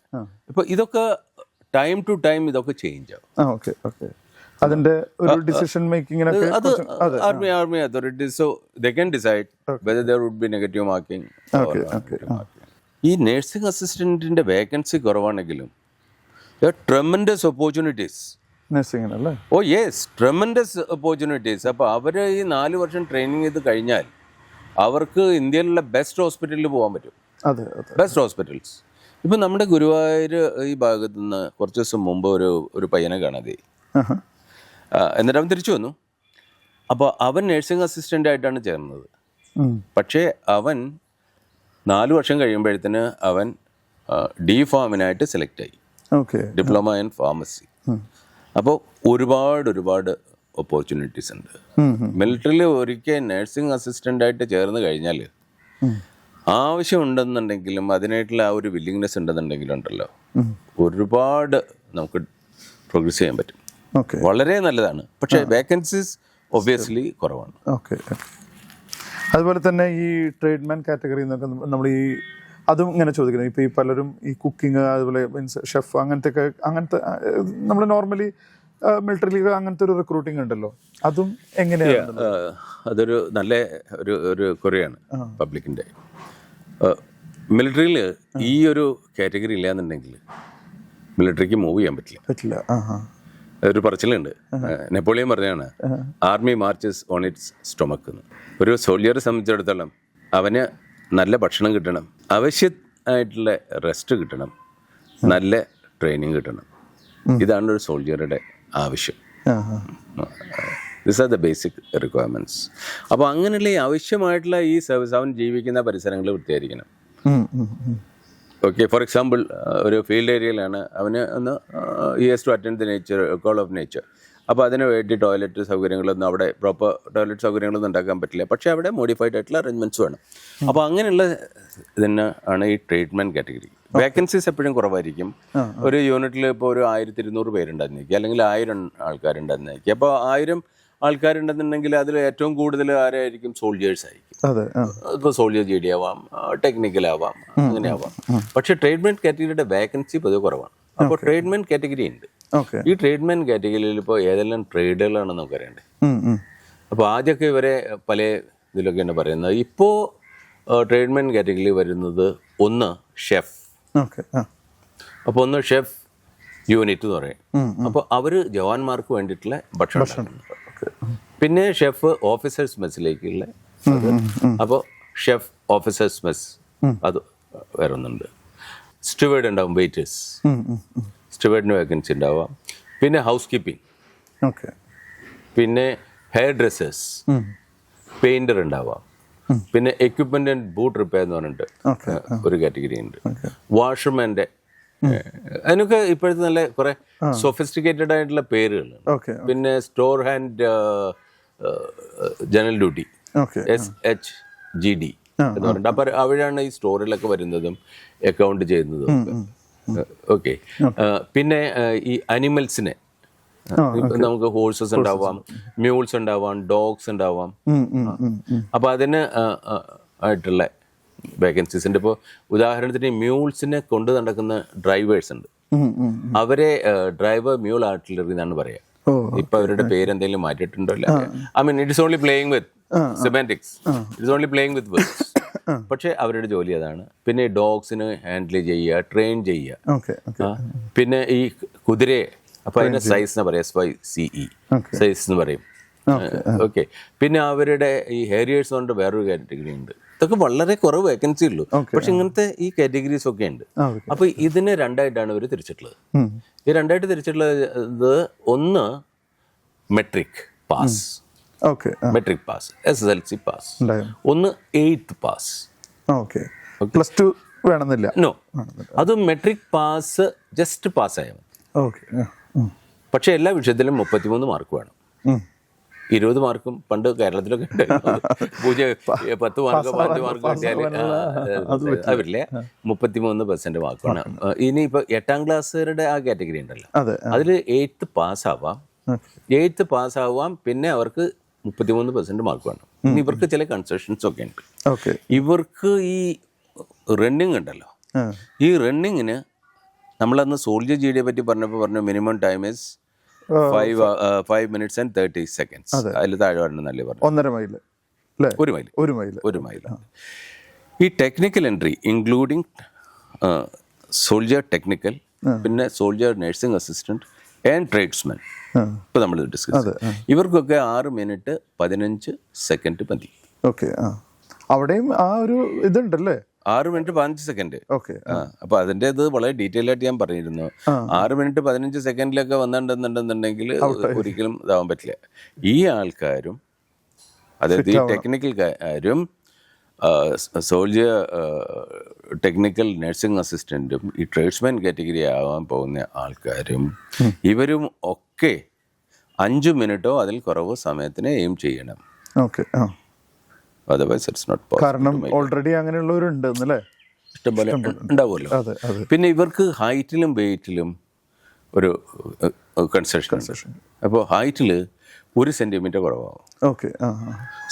ഇപ്പൊ ഇതൊക്കെ ടൈം ടു ടൈം ഇതൊക്കെ ചേഞ്ച് ആവും. അതിന്റെ ഒരു ഡിസിഷൻ മേക്കിങ്ങിനൊക്കെ army authorities so they can decide whether there would be negative marking. ഈ നഴ്സിംഗ് അസിസ്റ്റന്റിന്റെ വേക്കൻസി കുറവാണെങ്കിലും ട്രെമൻഡസ് ഓപ്പർച്യൂണിറ്റീസ് നഴ്സിംഗിനല്ലേ. Oh yes, tremendous opportunities. അപ്പോൾ അവർ ഈ 4 വർഷം ട്രെയിനിങ് ചെയ്ത് കഴിഞ്ഞാൽ അവർക്ക് ഇന്ത്യയിലുള്ള ബെസ്റ്റ് ഹോസ്പിറ്റലിൽ പോകാൻ പറ്റും. Best hospitals. ഇപ്പം നമ്മുടെ ഗുരുവായൂർ ഈ ഭാഗത്ത് നിന്ന് കുറച്ച് ദിവസം മുമ്പ് ഒരു പയ്യനെ കാണാതെ, എന്നിട്ട് അവൻ തിരിച്ചു വന്നു. അപ്പോൾ അവൻ നഴ്സിംഗ് അസിസ്റ്റൻ്റ് ആയിട്ടാണ് ചേർന്നത്. പക്ഷേ അവൻ 4 വർഷം കഴിയുമ്പോഴത്തേന് അവൻ D.Pharm സെലക്ട് ആയി, ഡിപ്ലോമ ഇൻ ഫാർമസി. അപ്പോൾ ഒരുപാട് ഓപ്പർച്യൂണിറ്റീസ് ഉണ്ട്. മിലിറ്ററിയിൽ ഒരിക്കൽ നഴ്സിംഗ് അസിസ്റ്റൻ്റ് ആയിട്ട് ചേർന്ന് കഴിഞ്ഞാൽ ആവശ്യമുണ്ടെന്നുണ്ടെങ്കിലും അതിനായിട്ടുള്ള ആ ഒരു വില്ലിങ്നെസ് ഉണ്ടെന്നുണ്ടെങ്കിലും ഉണ്ടല്ലോ, ഒരുപാട് നമുക്ക് പ്രോഗ്രസ് ചെയ്യാൻ പറ്റും. വളരെ നല്ലതാണ്. പക്ഷേ വേക്കൻസീസ് ഒബ്വിയസ്ലി കുറവാണ്. അതുപോലെ തന്നെ ഈ ട്രേഡ്മാൻ കാറ്റഗറി എന്നൊക്കെ നമ്മൾ ഈ അതും ഇങ്ങനെ ചോദിക്കുന്നത്, ഇപ്പോൾ ഈ പലരും ഈ കുക്കിംഗ് അതുപോലെ മീൻസ് ഷെഫ് അങ്ങനത്തെ നമ്മൾ നോർമലി മിലിറ്ററിയിൽ അങ്ങനത്തെ ഒരു റിക്രൂട്ടിംഗ് ഉണ്ടല്ലോ, അതും എങ്ങനെയാണ്? അതൊരു നല്ല ഒരു കുറയാണ് പബ്ലിക്കിൻ്റെ. മിലിറ്ററിയിൽ ഈ ഒരു കാറ്റഗറി ഇല്ലാന്നുണ്ടെങ്കിൽ മിലിറ്ററിക്ക് മൂവ് ചെയ്യാൻ പറ്റില്ല. ഒരു പറച്ചിലുണ്ട്, നെപ്പോളിയൻ പറഞ്ഞാണ് army marches on its stomach എന്ന്. ഒരു സോൾജിയറെ സംബന്ധിച്ചിടത്തോളം അവന് നല്ല ഭക്ഷണം കിട്ടണം, ആവശ്യമായിട്ടുള്ള റെസ്റ്റ് കിട്ടണം, നല്ല ട്രെയിനിങ് കിട്ടണം. ഇതാണ് ഒരു സോൾജിയറുടെ ആവശ്യം. This are the basic requirements. അപ്പോൾ അങ്ങനെയുള്ള ഈ ആവശ്യമായിട്ടുള്ള ഈ സർവീസ് അവൻ ജീവിക്കുന്ന പരിസരങ്ങൾ വൃത്തിയായിരിക്കണം. ഓക്കെ, ഫോർ എക്സാമ്പിൾ ഒരു ഫീൽഡ് ഏരിയയിലാണ് അവന് ഒന്ന് he has to attend the nature, call of nature. അപ്പോൾ അതിന് വേണ്ടി ടോയ്ലറ്റ് സൗകര്യങ്ങളൊന്നും അവിടെ പ്രോപ്പർ ടോയ്ലറ്റ് സൗകര്യങ്ങളൊന്നും ഉണ്ടാക്കാൻ പറ്റില്ല, പക്ഷേ അവിടെ മോഡിഫൈഡ് ആയിട്ടുള്ള അറേഞ്ച്മെൻറ്റ്സ് വേണം. അപ്പോൾ അങ്ങനെയുള്ള ഇതിന് ആണ് ഈ ട്രീറ്റ്മെൻറ്റ് കാറ്റഗറി. വേക്കൻസീസ് എപ്പോഴും കുറവായിരിക്കും. ഒരു യൂണിറ്റിൽ ഇപ്പോൾ ഒരു 1200 പേരുണ്ടെന്നിരിക്കുക, അല്ലെങ്കിൽ 1000 ആൾക്കാരുണ്ടെന്നിരിക്കുക. അപ്പോൾ 1000 ആൾക്കാരുണ്ടെന്നുണ്ടെങ്കിൽ അതിൽ ഏറ്റവും കൂടുതൽ ആരായിരിക്കും? സോൾജിയേഴ്സ് ആയിരിക്കും. ഇപ്പോൾ സോൾജിയർ ജി ഡി ആവാം, ടെക്നിക്കൽ ആവാം, അങ്ങനെ ആവാം. പക്ഷേ ട്രീറ്റ്മെൻറ്റ് കാറ്റഗറിയുടെ വേക്കൻസി പൊതുവെ കുറവാണ്. അപ്പോൾ ട്രീറ്റ്മെൻറ്റ് കാറ്റഗറി ഉണ്ട്. ഈ ട്രീറ്റ്മെൻറ്റ് കാറ്റഗറിയിൽ ഇപ്പോൾ ഏതെല്ലാം ട്രേഡുകളാണെന്ന് നമുക്ക് അറിയണ്ടേ. അപ്പോൾ ആദ്യമൊക്കെ ഇവരെ പല ഇതിലൊക്കെയാണ് പറയുന്നത്. ഇപ്പോൾ ട്രീറ്റ്മെൻറ്റ് കാറ്റഗറിയിൽ വരുന്നത് ഒന്ന് ഷെഫ്. അപ്പോൾ ഒന്ന് ഷെഫ് യൂണിറ്റ് എന്ന് പറയും. അപ്പോൾ അവർ ജവാന്മാർക്ക് വേണ്ടിയിട്ടുള്ള ഭക്ഷണം. പിന്നെ ഷെഫ് ഓഫീസേഴ്സ് മെസ്സിലേക്കുള്ള, അപ്പോൾ ഷെഫ് ഓഫീസേഴ്സ് മെസ് അത് വേറെ ഒന്നുണ്ട്. സ്റ്റുവേർഡ് ഉണ്ടാവും, വെയിറ്റേഴ്സ്, സ്റ്റുവേർഡിന് വേക്കൻസി ഉണ്ടാവാം. പിന്നെ ഹൗസ് കീപ്പിംഗ്, പിന്നെ ഹെയർ ഡ്രസ്സേഴ്സ്, പെയിൻറ്റർ ഉണ്ടാവാം. പിന്നെ എക്യുപ്മെന്റ് ആൻഡ് ബൂട്ട് റിപ്പയർ എന്ന് പറഞ്ഞിട്ട് ഒരു കാറ്റഗറി ഉണ്ട്. വാഷർമാൻ്റെ, അതിനൊക്കെ ഇപ്പോഴത്തെ നല്ല കുറെ സൊഫിസ്റ്റിക്കേറ്റഡ് ആയിട്ടുള്ള പേരുകളുണ്ട്. പിന്നെ store hand general duty, SHGD എന്ന് പറഞ്ഞിട്ട്. അപ്പോൾ അവിടെയാണ് ഈ സ്റ്റോറിലൊക്കെ വരുന്നതും അക്കൗണ്ട് ചെയ്യുന്നതും. ഓക്കെ, പിന്നെ ഈ അനിമൽസിനെ നമുക്ക് ഹോഴ്സസ് ഉണ്ടാവാം, മ്യൂൾസ് ഉണ്ടാവാം, ഡോഗ്സ് ഉണ്ടാവാം. അപ്പൊ അതിന് ആയിട്ടുള്ള വേക്കൻസീസ് ഉണ്ട്. ഇപ്പോൾ ഉദാഹരണത്തിന് മ്യൂൾസിനെ കൊണ്ട് നടക്കുന്ന ഡ്രൈവേഴ്സ് ഉണ്ട്. അവരെ ഡ്രൈവർ മ്യൂൾ ആർട്ടിലറി എന്നാണ് പറയാ. ഇപ്പൊ അവരുടെ പേര് എന്തെങ്കിലും മാറ്റിയിട്ടുണ്ടോ ഇല്ല. I mean it is only playing with semantics, it is only playing with words. പക്ഷെ അവരുടെ ജോലി അതാണ്. പിന്നെ ഡോഗ്സിന് ഹാൻഡിൽ ചെയ്യുക, ട്രെയിൻ ചെയ്യുക. പിന്നെ ഈ കുതിരയെ, അപ്പൊ അതിന്റെ സൈസ് എന്ന് പറയാം, SYCE സൈസ് എന്ന് പറയും. ഓക്കെ, പിന്നെ അവരുടെ ഈ ഹെറിയേഴ്സ് കൊണ്ട് വേറൊരു കാറ്റഗറി ഉണ്ട്. ഇതൊക്കെ വളരെ കുറവ് വേക്കൻസി ഉള്ളൂ, പക്ഷെ ഇങ്ങനത്തെ ഈ കാറ്റഗറീസ് ഒക്കെ ഉണ്ട്. അപ്പൊ ഇതിനെ രണ്ടായിട്ടാണ് ഇവർ തിരിച്ചിട്ടുള്ളത്. ഈ രണ്ടായിട്ട് തിരിച്ചിട്ടുള്ളത്, ഒന്ന് metric pass, metric pass, SSLC pass. ഒന്ന് 8th പാസ്. പ്ലസ് 2 വേണമെന്നില്ല. നോ, അത് മെട്രിക് പാസ് ജസ്റ്റ് പാസ്സായാൽ മതി. പക്ഷെ എല്ലാ വിഷയത്തിലും 33 മാർക്ക് വേണം. 20 മാർക്കും പണ്ട് കേരളത്തിലൊക്കെ ഉണ്ടായിരുന്നു. 10 മാർക്ക് 5 മാർക്ക് കിട്ടിയാൽ അവരില്ലേ 33% മാർക്കാണ്. ഇനിയിപ്പോൾ 8ാം ക്ലാസ്സുകാരുടെ ആ കാറ്റഗറി ഉണ്ടല്ലോ, അതിൽ 8th പാസ്സാവാം, 8th പാസ്സാവാം. പിന്നെ അവർക്ക് 33% മാർക്ക് വേണം. ഇനി ഇവർക്ക് ചില കൺസെഷൻസ് ഒക്കെ ഉണ്ട്. ഇവർക്ക് ഈ റണ്ണിങ് ഉണ്ടല്ലോ, ഈ റണ്ണിങ്ങിന് നമ്മളന്ന് സോൾജിയർ GD പറ്റി പറഞ്ഞു minimum time is 5 minutes and 30 seconds. അതിൽ താഴെ വരണമെന്നല്ലേ പറഞ്ഞു. 1.5 മൈൽ, 1 മൈൽ. ഈ technical entry including soldier technical, പിന്നെ soldier nursing assistant and tradesman, ഇപ്പൊ നമ്മൾ ഡിസ്കസ്, ഇവർക്കൊക്കെ 6 minute 15 second മതി. അവിടെയും ആ ഒരു ഇതുണ്ടല്ലേ, 6 minute 15 second. അപ്പൊ അതിന്റെ ഇത് വളരെ ഡീറ്റെയിൽ ആയിട്ട് ഞാൻ പറഞ്ഞിരുന്നു. 6 minute 15 secondലൊക്കെ വന്നിട്ടുണ്ടെന്നുണ്ടെന്നുണ്ടെങ്കിൽ ഒരിക്കലും ഇതാവാൻ പറ്റില്ല. ഈ ആൾക്കാരും, അതായത് ഈ ടെക്നിക്കൽ കാരും, സോൾജിയർ ടെക്നിക്കൽ നഴ്സിംഗ് അസിസ്റ്റന്റും, ഈ ട്രേഡ്സ്മാൻ കാറ്റഗറി ആവാൻ പോകുന്ന ആൾക്കാരും, ഇവരും ഒക്കെ 5 minute അതിൽ കുറവ് സമയത്തിന് എയിം ചെയ്യണം. കാരണം ഓൾറെഡി അങ്ങനെയുള്ളവരുണ്ട്, ഇഷ്ടംപോലെ ഉണ്ടാവുമല്ലോ. പിന്നെ ഇവർക്ക് ഹൈറ്റിലും വെയിറ്റിലും ഒരു കൺസെഷൻ. അപ്പോൾ ഹൈറ്റിൽ 1 സെൻറ്റിമീറ്റർ കുറവാകും. ഓക്കെ.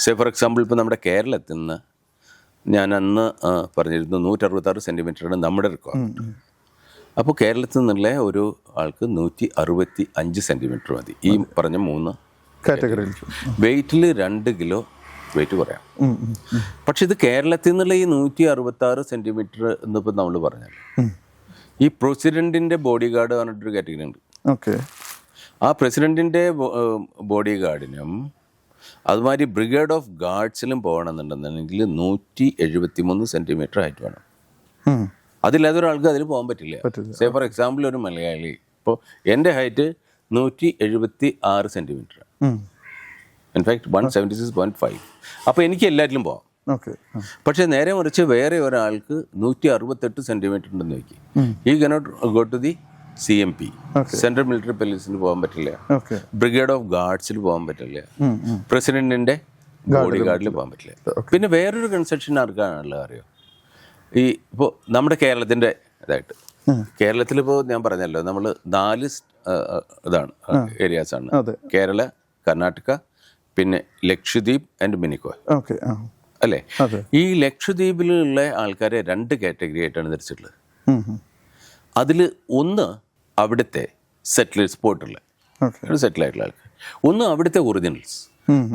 സേ ഫോർ എക്സാമ്പിൾ ഇപ്പോൾ നമ്മുടെ കേരളത്തിൽ നിന്ന് ഞാൻ അന്ന് പറഞ്ഞിരുന്നു 166 സെൻറ്റിമീറ്ററാണ് നമ്മുടെ റിക്വയർമെൻറ്റ്. അപ്പോൾ കേരളത്തിൽ നിന്നുള്ള ഒരു ആൾക്ക് 165 സെൻറ്റിമീറ്റർ മതി ഈ പറഞ്ഞ 3 കാറ്റഗറിയിൽ. വെയ്റ്റിൽ 2 കിലോ വെയിറ്റ് കുറയാം. പക്ഷെ ഇത് കേരളത്തിൽ നിന്നുള്ള ഈ 166 സെൻറ്റിമീറ്റർ എന്നിപ്പോൾ നമ്മൾ പറഞ്ഞാൽ ഈ പ്രസിഡന്റിൻ്റെ ബോഡി ഗാർഡ് പറഞ്ഞിട്ടൊരു കാറ്റഗറി ഉണ്ട്. ഓക്കെ. ആ പ്രസിഡന്റിൻ്റെ ബോഡി ഗാർഡിനും അതുമാതിരി ബ്രിഗേഡ് ഓഫ് ഗാർഡ്സിലും പോകണമെന്നുണ്ടെന്നുണ്ടെങ്കിൽ 173 സെൻറ്റിമീറ്റർ ഹൈറ്റ് വേണം. അതില്ലാതൊരാൾക്ക് അതിൽ പോകാൻ പറ്റില്ല. സേ ഫോർ എക്സാമ്പിൾ ഒരു മലയാളി ഇപ്പോൾ എൻ്റെ ഹൈറ്റ് 176 സെൻറ്റിമീറ്റർ, ഇൻഫാക്ട് 176.5. അപ്പോൾ എനിക്ക് എല്ലാറ്റിലും പോകാം. പക്ഷേ നേരെ മറിച്ച് വേറെ ഒരാൾക്ക് 168 സെൻറ്റിമീറ്റർ ഉണ്ടെന്ന് നോക്കി, ഈ cannot go to the CMP, central military പോലീസിന് പോകാൻ പറ്റില്ല, ബ്രിഗേഡ് ഓഫ് ഗാർഡ്സിൽ പോകാൻ പറ്റില്ല, പ്രസിഡന്റിന്റെ ബോഡി ഗാർഡിൽ പോകാൻ പറ്റില്ല. പിന്നെ വേറൊരു കൺസെഷൻ ആർക്കാണുള്ളത് അറിയോ? ഈ ഇപ്പോൾ നമ്മുടെ കേരളത്തിൻ്റെ ഇതായിട്ട് കേരളത്തിലിപ്പോൾ ഞാൻ പറഞ്ഞല്ലോ നമ്മൾ 4 ഇതാണ് ഏരിയാസാണ്: കേരള, കർണാടക, പിന്നെ ലക്ഷദ്വീപ് ആൻഡ് മിനിക്കോയ്. അല്ലേ? ഈ ലക്ഷദ്വീപിലുള്ള ആൾക്കാരെ 2 കാറ്റഗറി ആയിട്ടാണ് തിരിച്ചിട്ടുള്ളത്. അതിൽ ഒന്ന് അവിടുത്തെ സെറ്റിലേഴ്സ്, പോയിട്ടുള്ള സെറ്റിൽ ആയിട്ടുള്ള ആൾക്കാർ, ഒന്ന് അവിടുത്തെ ഒറിജിനൽസ്.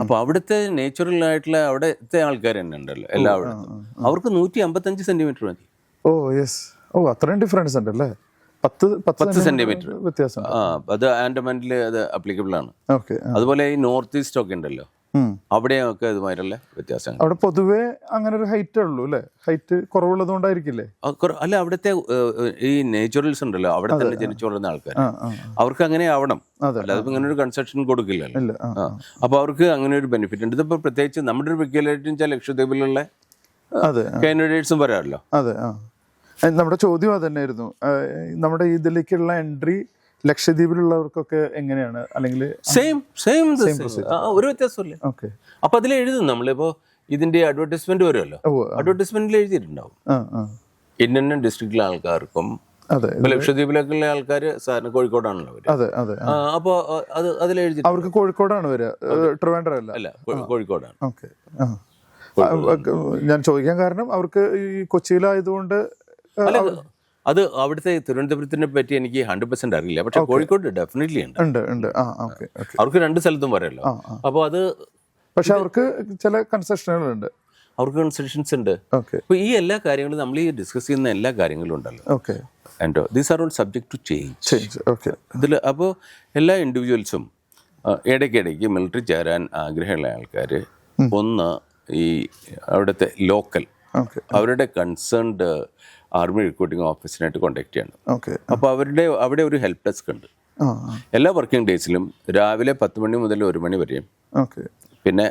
അപ്പോൾ അവിടുത്തെ നേച്ചുറൽ ആയിട്ടുള്ള അവിടുത്തെ ആൾക്കാർ തന്നെ ഉണ്ടല്ലോ എല്ലാവരും, അവർക്ക് 155 സെൻറ്റിമീറ്റർ മതി. ഓ യെസ്. ഓ അത്രയും ഡിഫറൻസ് ഉണ്ടല്ലേ? 10 സെൻറ്റിമീറ്റർ വ്യത്യാസം. അത് ആൻഡമാനിൽ അത് അപ്ലിക്കബിൾ ആണ്. അതുപോലെ ഈ നോർത്ത് ഈസ്റ്റ് ഒക്കെ ഉണ്ടല്ലോ, അവിടെയൊക്കെ ഇതുമായിട്ടുള്ള വ്യത്യാസങ്ങൾ. അവിടെ പൊതുവേ അങ്ങനെ ഒരു ഹൈറ്റ് ഉള്ളൂ അല്ലേ? ഹൈറ്റ് കുറവുള്ളത് കൊണ്ടായിരിക്കില്ലേ? അല്ല, അവിടുത്തെ ഈ നേച്ചുറൽസ് ഉണ്ടല്ലോ, അവിടെ തന്നെ ജനിച്ചു വളർന്ന ആൾക്കാർ, അവർക്ക് അങ്ങനെ ആവണം. അല്ലാതെ ഇങ്ങനെ ഒരു കൺസെഷൻ കൊടുക്കില്ലല്ലോ. അപ്പൊ അവർക്ക് അങ്ങനെ ഒരു ബെനിഫിറ്റ് ഉണ്ട്. ഇതിപ്പോ പ്രത്യേകിച്ച് നമ്മുടെ ഒരു പെക്യുലാരിറ്റി വെച്ചാൽ ലക്ഷദ്വീപിലുള്ള കാൻഡിഡേറ്റ്സും വരാമല്ലോ. അതെ. നമ്മുടെ ചോദ്യം അത് തന്നെയായിരുന്നു. നമ്മുടെ ഇതിലേക്കുള്ള എൻട്രി ലക്ഷദ്വീപിലുള്ളവർക്കൊക്കെ എങ്ങനെയാണ്? അല്ലെങ്കിൽ സെയിം ഒരു വ്യത്യാസമല്ലേ? ഓക്കെ. അപ്പൊ അതിൽ എഴുതും, നമ്മളിപ്പോ ഇതിന്റെ അഡ്വർടൈസ്മെന്റ് വരുമല്ലോ, അഡ്വർടൈസ്മെന്റിൽ എഴുതിയിട്ടുണ്ടാവും ഇന്ന ഡിസ്ട്രിക്റ്റിലെ ആൾക്കാർക്കും. ലക്ഷദ്വീപിലേക്കുള്ള ആൾക്കാർ സാറിന് കോഴിക്കോടാണല്ലോ അവര്. അപ്പൊ അത് അതിൽ എഴുതി അവർക്ക് കോഴിക്കോടാണ് വരിക, ട്രിവാൻഡ്രം അല്ല, കോഴിക്കോടാണ്. ഓക്കെ. ഞാൻ ചോദിക്കാൻ കാരണം അവർക്ക് ഈ കൊച്ചിയിലായതുകൊണ്ട് അത് അവിടുത്തെ തിരുവനന്തപുരത്തിനെ പറ്റി എനിക്ക് 100% അറിയില്ല. പക്ഷെ കോഴിക്കോട് ഡെഫിനറ്റ്ലി ഉണ്ട്. അവർക്ക് 2 സ്ഥലത്തും പറയല്ലോ. അപ്പോൾ അത് പക്ഷെ അവർക്ക് ചില കൺസെഷനുകളുണ്ട്. അവർക്ക് കൺസെഷൻസ് ഉണ്ട്. അപ്പോൾ ഈ എല്ലാ കാര്യങ്ങളും നമ്മൾ ഈ ഡിസ്കസ് ചെയ്യുന്ന എല്ലാ കാര്യങ്ങളും ഉണ്ടല്ലോ, and these are all subject to change. ഇതിൽ അപ്പോൾ എല്ലാ ഇൻഡിവിജ്വൽസും ഇടയ്ക്കിടയ്ക്ക് മിലിറ്ററി ചേരാൻ ആഗ്രഹമുള്ള ആൾക്കാർ ഒന്ന് ഈ അവിടുത്തെ ലോക്കൽ അവരുടെ കൺസേൺഡ് ആർമി റിക്രൂട്ടിംഗ് ഓഫീസിനായിട്ട് കോൺടാക്ട് ചെയ്യണം. അപ്പോൾ അവിടെ ഒരു ഹെൽപ്പ് ഡെസ്ക് ഉണ്ട്. എല്ലാ വർക്കിംഗ് ഡേയ്സിലും രാവിലെ 10 മണി മുതൽ 1 മണി വരെയും, പിന്നെ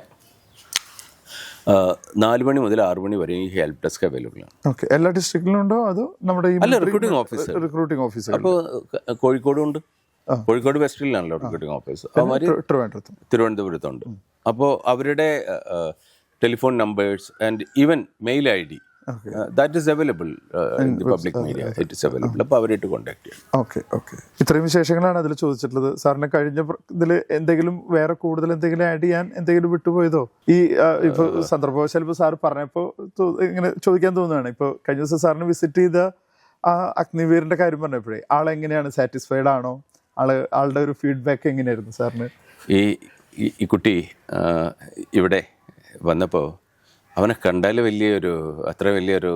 4 മണി മുതൽ 6 മണി വരെയും ഈ ഹെൽപ്പ് ഡെസ്ക് അവൈലബിൾ ആണ്. എല്ലാ ഡിസ്ട്രിക്റ്റിലും ഉണ്ടോ അതോ നമ്മുടെ അല്ല റിക്രൂട്ടിംഗ് ഓഫീസ്? അപ്പോൾ കോഴിക്കോടും ഉണ്ട്, കോഴിക്കോട് വെസ്റ്റിലാണല്ലോ റിക്രൂട്ടിംഗ് ഓഫീസ്. തിരുവനന്തപുരത്തുണ്ട്. അപ്പോൾ അവരുടെ telephone numbers and even mail ID that is available in the public media. It is available. അപ്പോൾ അവരായിട്ട് കോൺടാക്ട് ചെയ്യണം. ഓക്കെ. ഇത്രയും വിശേഷങ്ങളാണ് അതിൽ ചോദിച്ചിട്ടുള്ളത്. സാറിന് കഴിഞ്ഞ ഇതിൽ എന്തെങ്കിലും വേറെ കൂടുതൽ എന്തെങ്കിലും ആഡ് ചെയ്യാൻ എന്തെങ്കിലും വിട്ടുപോയതോ? ഈ ഇപ്പോൾ സന്ദർഭവശാൽ ഇപ്പോൾ സാർ പറഞ്ഞപ്പോൾ ഇങ്ങനെ ചോദിക്കാൻ തോന്നുകയാണ്. ഇപ്പോൾ കഴിഞ്ഞ ദിവസം സാറിന് വിസിറ്റ് ചെയ്ത ആ അഗ്നിവീറിൻ്റെ കാര്യം പറഞ്ഞപ്പോഴേ ആളെങ്ങനെയാണ്? സാറ്റിസ്ഫൈഡ് ആണോ? ആളുടെ ഒരു ഫീഡ്ബാക്ക് എങ്ങനെയായിരുന്നു സാറിന്? ഈ കുട്ടി ഇവിടെ വന്നപ്പോൾ അവനെ കണ്ടാൽ അത്ര വലിയൊരു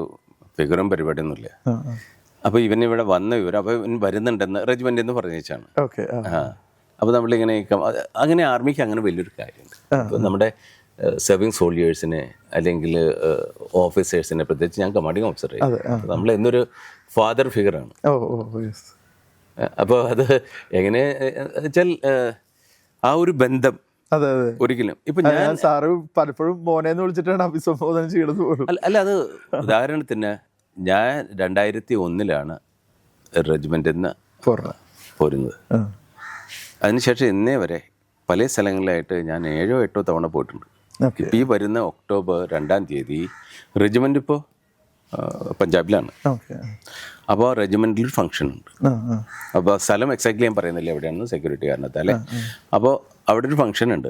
ഫിഗറും പരിപാടിയൊന്നുമില്ല. അപ്പോൾ ഇവനിവിടെ വന്ന വിവരം, അപ്പോൾ ഇവൻ വരുന്നുണ്ടെന്ന് റെജിമെൻ്റ് എന്ന് പറഞ്ഞാണ്. അപ്പോൾ നമ്മളിങ്ങനെ അങ്ങനെ ആർമിക്ക് അങ്ങനെ വലിയൊരു കാര്യമുണ്ട്. അപ്പോൾ നമ്മുടെ സെർവിങ് സോൾജേഴ്സിനെ അല്ലെങ്കിൽ ഓഫീസേഴ്സിനെ, പ്രത്യേകിച്ച് ഞാൻ കമാൻഡിങ് ഓഫീസർ, നമ്മൾ എന്നൊരു ഫാദർ ഫിഗറാണ്. അപ്പോൾ അത് എങ്ങനെ വെച്ചാൽ ആ ഒരു ബന്ധം ഒരിക്കലും ഇപ്പൊ ഞാൻ സാറ് പലപ്പോഴും മോനെന്ന് വിളിച്ചിട്ടാണ് അഭിസംബോധന ചെയ്യണത്. അല്ല, അത് ഉദാഹരണത്തിന് ഞാൻ 2001 റെജിമെന്റിൽ നിന്ന് പോരുന്നത്. അതിനുശേഷം ഇന്നേ വരെ പല സ്ഥലങ്ങളിലായിട്ട് ഞാൻ 7 8 തവണ പോയിട്ടുണ്ട്. ഈ വരുന്ന ഒക്ടോബർ 2 റെജിമെന്റ് ഇപ്പോൾ പഞ്ചാബിലാണ്. ഓക്കെ. അപ്പോൾ റെജിമെൻറ്റിൽ ഫംഗ്ഷൻ ഉണ്ട്. അപ്പോൾ സ്ഥലം എക്സാക്ട്ലി ഞാൻ പറയുന്നില്ല എവിടെയാണെന്ന് സെക്യൂരിറ്റി കാരണത്താലേ. അപ്പോൾ അവിടെ ഒരു ഫംഗ്ഷൻ ഉണ്ട്.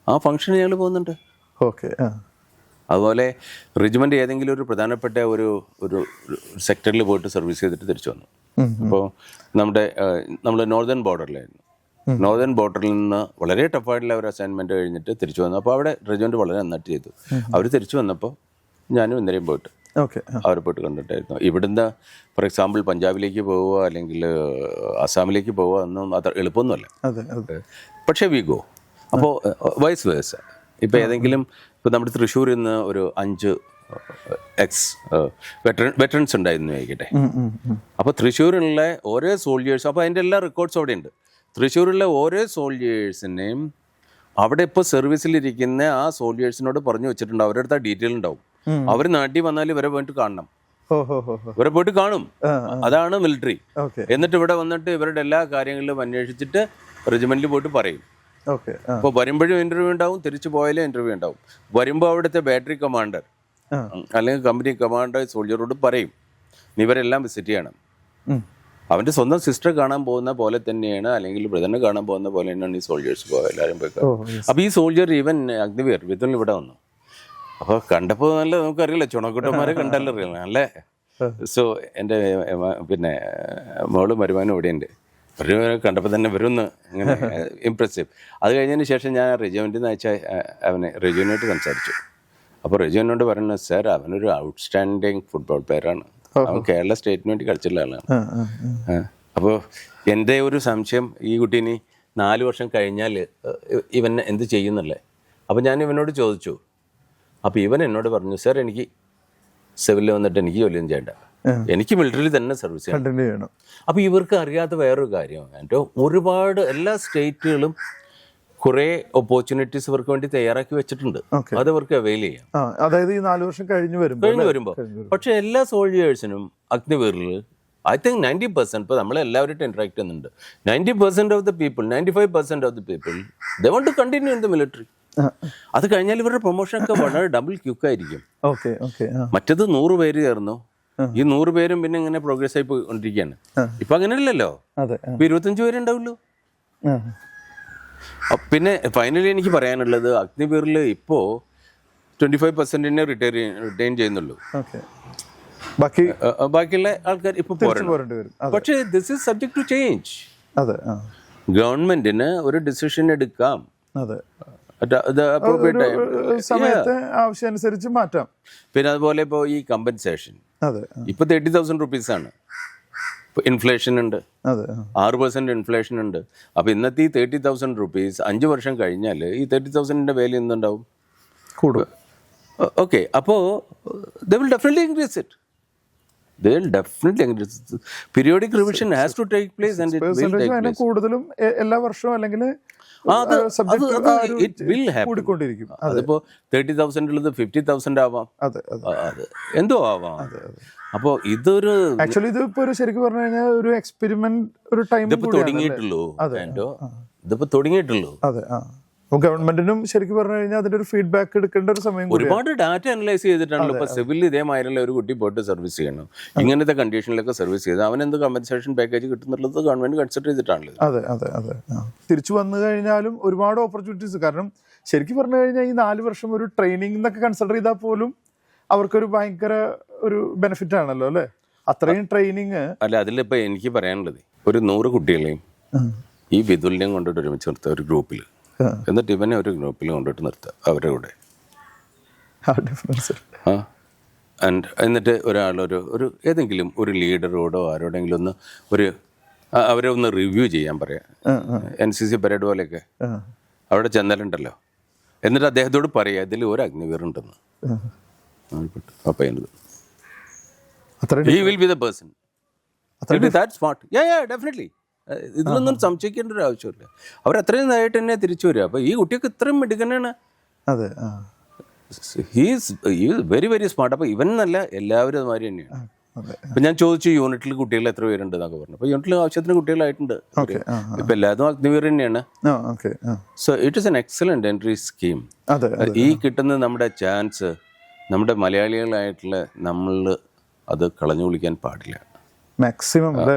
ആ ഫംഗ്ഷന് ഞങ്ങൾ പോകുന്നുണ്ട്. ഓക്കെ. അതുപോലെ റെജിമെൻ്റ് ഏതെങ്കിലും ഒരു പ്രധാനപ്പെട്ട ഒരു സെക്ടറിൽ പോയിട്ട് സർവീസ് ചെയ്തിട്ട് തിരിച്ചു വന്നു. അപ്പോൾ നമ്മൾ നോർത്തേൺ ബോർഡറിലായിരുന്നു. നോർത്തേൺ ബോർഡറിൽ നിന്ന് വളരെ ടഫായിട്ടുള്ള ഒരു അസൈൻമെൻറ്റ് കഴിഞ്ഞിട്ട് തിരിച്ചു വന്നു. അപ്പോൾ അവിടെ റെജിമെൻറ്റ് വളരെ നന്നായിട്ട് ചെയ്തു. അവർ തിരിച്ചു വന്നപ്പോൾ ഞാനും ഇന്നലെയും പോയിട്ട് അവരെ പോയിട്ട് കണ്ടിട്ടായിരുന്നു. ഇവിടുന്ന് ഫോർ എക്സാമ്പിൾ പഞ്ചാബിലേക്ക് പോവുക അല്ലെങ്കിൽ അസാമിലേക്ക് പോവുക ഒന്നും അത്ര എളുപ്പമൊന്നുമല്ല. പക്ഷേ വി ഗോ. അപ്പോൾ വൈസ് വേഴ്സ. ഇപ്പോൾ ഏതെങ്കിലും ഇപ്പോൾ നമ്മുടെ തൃശ്ശൂരിൽ നിന്ന് ഒരു 5 വെറ്ററൻസ് ഉണ്ടായിരുന്നു ആയിക്കട്ടെ. അപ്പോൾ തൃശ്ശൂരിലുള്ള ഓരോ സോൾജേഴ്സ്, അപ്പോൾ അതിൻ്റെ എല്ലാ റെക്കോർഡ്സും അവിടെ ഉണ്ട്. തൃശ്ശൂരിലെ ഓരോ സോൾജേഴ്സിനെയും അവിടെ ഇപ്പോൾ സർവീസിലിരിക്കുന്ന ആ സോൾജേഴ്സിനോട് പറഞ്ഞു വെച്ചിട്ടുണ്ട്. അവരുടെ അടുത്ത് ആ ഡീറ്റെയിൽ ഉണ്ടാവും. അവർ നാട്ടിൽ വന്നാൽ ഇവരെ പോയിട്ട് കാണണം. ഇവരെ പോയിട്ട് കാണും. അതാണ് മിലിറ്ററി. എന്നിട്ട് ഇവിടെ വന്നിട്ട് ഇവരുടെ എല്ലാ കാര്യങ്ങളിലും അന്വേഷിച്ചിട്ട് റെജിമെന്റിൽ പോയിട്ട് പറയും. അപ്പോൾ വരുമ്പോഴും ഇന്റർവ്യൂ ഉണ്ടാവും, തിരിച്ചു പോയാലും ഇന്റർവ്യൂ ഉണ്ടാവും. വരുമ്പോൾ അവിടുത്തെ ബാറ്ററി കമാൻഡർ അല്ലെങ്കിൽ കമ്പനി കമാൻഡർ സോൾജറോട് പറയും, ഇവരെല്ലാം വിസിറ്റ് ചെയ്യണം. അവൻ്റെ സ്വന്തം സിസ്റ്റർ കാണാൻ പോകുന്ന പോലെ തന്നെയാണ്, അല്ലെങ്കിൽ ബ്രദറിനെ കാണാൻ പോകുന്ന പോലെ തന്നെയാണ് ഈ സോൾജേഴ്സ് പോകുക. എല്ലാവരും പോയി. അപ്പോൾ ഈ സോൾജർ ഈവൻ അഗ്നിവീർ വിതുൽ ഇവിടെ വന്നു. അപ്പോൾ കണ്ടപ്പോൾ നല്ല നമുക്കറിയില്ല, ചുണക്കുട്ടന്മാരെ കണ്ടല്ലോ അറിയില്ല അല്ലേ. സോ എൻ്റെ പിന്നെ മോളും വരുമാനം ഇവിടെയുണ്ട്. കണ്ടപ്പോൾ തന്നെ വരുമെന്ന് ഇങ്ങനെ ഇംപ്രസീവ്. അത് കഴിഞ്ഞതിന് ശേഷം ഞാൻ റെജിമെൻറ്റിൽ നിന്ന് അയച്ച അവനെ റെജുവിനായിട്ട് സംസാരിച്ചു. അപ്പോൾ റെജുവിനോട് പറയുന്നത്, സാർ അവനൊരു ഔട്ട്സ്റ്റാൻഡിങ് ഫുട്ബോൾ പ്ലെയറാണ്, അവൻ കേരള സ്റ്റേറ്റിന് വേണ്ടി കളിച്ചിട്ടുള്ള ആളാണ്. അപ്പോൾ എൻ്റെ ഒരു സംശയം, ഈ കുട്ടീനി 4 വർഷം കഴിഞ്ഞാൽ ഇവൻ എന്ത് ചെയ്യുന്നല്ലേ. അപ്പോൾ ഞാൻ ഇവനോട് ചോദിച്ചു. അപ്പോൾ ഇവൻ എന്നോട് പറഞ്ഞു, സാർ എനിക്ക് സിവിലിൽ വന്നിട്ട് എനിക്ക് ജോലിയൊന്നും ചെയ്യണ്ട, എനിക്ക് മിലിറ്ററിയിൽ തന്നെ സർവീസ് ചെയ്യണം. അപ്പോൾ ഇവർക്ക് അറിയാത്ത വേറൊരു കാര്യമാണ്, എൻ്റെ ഒരുപാട് എല്ലാ സ്റ്റേറ്റുകളും കുറേ ഓപ്പർച്യൂണിറ്റീസ് ഇവർക്ക് വേണ്ടി തയ്യാറാക്കി വെച്ചിട്ടുണ്ട്. അത് അവർക്ക് അവെയിൽ ചെയ്യാം. അതായത് ഈ 4 വർഷം കഴിഞ്ഞ് വരുമ്പോൾ. പക്ഷെ എല്ലാ സോൾജേഴ്സിനും അഗ്നിവീറിൽ ഐ തിങ്ക് 90%, ഇപ്പോൾ നമ്മളെല്ലാവരും ഇന്ററാക്ട് ചെയ്യുന്നുണ്ട്, 90% of the people, 95% of the people they won't to continue in the military. അത് കഴിഞ്ഞാൽ ഇവരുടെ പ്രൊമോഷൻ ഒക്കെ വളരെ ഡബിൾ ക്യുക്കായിരിക്കും. മറ്റത് 100 പേര് ചേർന്നു, ഈ 100 പേരും പിന്നെ ഇങ്ങനെ പ്രോഗ്രസ് ആയി പോയിക്കൊണ്ടിരിക്കുകയാണ്. ഇപ്പൊ അങ്ങനെയല്ലല്ലോ, 25 പേരുണ്ടാവുള്ളൂ. പിന്നെ ഫൈനലി എനിക്ക് പറയാനുള്ളത്, അഗ്നിവീറിൽ ഇപ്പോൾ 25% റിട്ടൈൻ ചെയ്യുന്നുള്ളൂ. ബാക്കിയുള്ള ആൾക്കാർ ഇപ്പൊ പോരേണ്ടി വരും. പക്ഷേ this is subject to change. ഗവൺമെന്റിന് ഒരു ഡിസിഷൻ എടുക്കാം, ആവശ്യമനുസരിച്ച് മാറ്റാം. പിന്നെ അതുപോലെ ഇപ്പോൾ ഈ കമ്പൻസേഷൻ ഇപ്പൊ 30,000 റുപ്പീസാണ്. ഇൻഫ്ലേഷൻ ഉണ്ട്, 6% ഇൻഫ്ലേഷൻ ഉണ്ട്. അപ്പൊ ഇന്നത്തെ ഈ 30,000 റുപ്പീസ് 5 വർഷം കഴിഞ്ഞാൽ ഈ 30,000ന്റെ വില എന്തുണ്ടാവും? കൂടും. ഓക്കെ, അപ്പോൾ they will definitely increase it. They will definitely increase it. Periodic revision has to take place and it will take place. കൂടുതലും എല്ലാ വർഷവും അല്ലെങ്കിൽ കൂടിക്കൊണ്ടിരിക്കും. അതിപ്പോ 30,000 ഉള്ളത് 50,000 ആവാം, എന്തോ ആവാം. അപ്പോ ഇതൊരു ആക്ച്വലി ഇതിപ്പോ ഒരു ശരിക്കും പറഞ്ഞു കഴിഞ്ഞാൽ ഒരു എക്സ്പെരിമെന്റ്, ഒരു ടൈം തുടങ്ങിയിട്ടുള്ളൂ. ഇതിപ്പോ തുടങ്ങിയിട്ടുള്ളൂ. ഗവൺമെന്റിനും ശരിക്കും പറഞ്ഞു കഴിഞ്ഞാൽ അതിന്റെ ഒരു ഫീഡ്ബാക്ക് എടുക്കേണ്ട ഒരു സമയം. ഒരുപാട് ഡാറ്റ അനലൈസ് ചെയ്തിട്ടാണല്ലോ ഇപ്പൊ സിവിൽ ഇതേമാതിരിയുള്ള ഒരു കുട്ടി പോയിട്ട് സർവീസ് ചെയ്യണം, ഇങ്ങനത്തെ കണ്ടീഷനിലൊക്കെ സർവീസ് ചെയ്ത് അവൻ എന്ത് കമ്പൻസേഷൻ പാക്കേജ് കിട്ടുന്നുള്ളത് ഗവൺമെന്റ് കൺസിഡർ ചെയ്തിട്ടാണല്ലോ. അതെ. തിരിച്ചു വന്നു കഴിഞ്ഞാലും ഒരുപാട് ഓപ്പർച്യൂണിറ്റീസ്. കാരണം ശരിക്കും പറഞ്ഞു കഴിഞ്ഞാൽ ഈ 4 വർഷം ഒരു ട്രെയിനിങ് എന്നൊക്കെ കൺസിഡർ ചെയ്താൽ പോലും അവർക്കൊരു ഭയങ്കര ഒരു ബെനിഫിറ്റ് ആണല്ലോ അല്ലെ, അത്രയും ട്രെയിനിങ്. അല്ല, അതിലിപ്പോ എനിക്ക് പറയാനുള്ളത്, ഒരു 100 കുട്ടികളെയും ഈ വിതുലിനെയും കൊണ്ടിട്ട് ഒരുമിച്ച് നിർത്തുക ഒരു ഗ്രൂപ്പിൽ, എന്നിട്ട് ഇവനെ ഒരു ഗ്രൂപ്പിൽ കൊണ്ടിട്ട് നിർത്തുക അവരുടെ കൂടെ. എന്നിട്ട് ഒരു ഏതെങ്കിലും ഒരു ലീഡറോടോ ആരോടെങ്കിലും ഒന്ന് അവരെ ഒന്ന് റിവ്യൂ ചെയ്യാൻ പറയാം. NCC പരേഡ് പോലെയൊക്കെ അവിടെ ചെന്നാലുണ്ടല്ലോ. എന്നിട്ട് അദ്ദേഹത്തോട് പറയാം, ഇതിൽ ഒരു അഗ്നിവീറുണ്ടെന്ന്. അപ്പൊ he will be the person. He'll be that smart. Yeah, definitely. ഇതിലൊന്നും സംശയിക്കേണ്ട ഒരു ആവശ്യമില്ല. അവർ അത്രയും നന്നായിട്ട് തന്നെ തിരിച്ചു വരിക. അപ്പൊ ഈ കുട്ടിയൊക്കെ ഇത്രയും മിടുക്കനാണ്. He's very very smart. അപ്പൊ ഇവൻ എന്നല്ല, എല്ലാവരും അതുമാതിരി തന്നെയാണ്. ഇപ്പൊ ഞാൻ ചോദിച്ചു യൂണിറ്റിൽ കുട്ടികൾ എത്ര പേരുണ്ട് എന്നൊക്കെ പറഞ്ഞു. അപ്പൊ യൂണിറ്റിൽ ആവശ്യത്തിന് കുട്ടികളായിട്ടുണ്ട്. ഇപ്പൊ എല്ലാതും അഗ്നിവീർ തന്നെയാണ്. So it is N excellent entry scheme. ഈ കിട്ടുന്ന നമ്മുടെ ചാൻസ്, നമ്മുടെ മലയാളികളായിട്ടുള്ള നമ്മൾ അത് കളഞ്ഞു കുളിക്കാൻ പാടില്ല. മാക്സിമം അല്ലേ?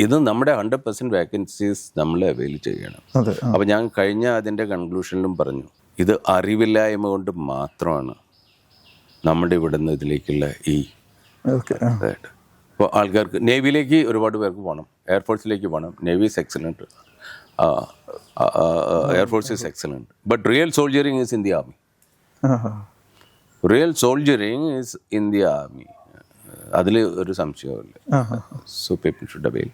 ഇത് നമ്മുടെ 100% വേക്കൻസീസ് നമ്മൾ അവൈൽ ചെയ്യണം. അതെ. അപ്പോൾ ഞാൻ കഴിഞ്ഞ അതിൻ്റെ കൺക്ലൂഷനിലും പറഞ്ഞു, ഇത് അറിവില്ലായ്മ കൊണ്ട് മാത്രമാണ് നമ്മുടെ ഇവിടുന്ന് ഇതിലേക്കുള്ള ഈ ഇതായിട്ട്. ഇപ്പോൾ ആൾക്കാർക്ക് നേവിയിലേക്ക് ഒരുപാട് പേർക്ക് പോകണം, എയർഫോഴ്സിലേക്ക് പോകണം. Navy is excellent, air force is excellent, but real soldiering is in the army. Real soldiering is in the army. അതിൽ ഒരു സംശയമില്ല. So people should avail.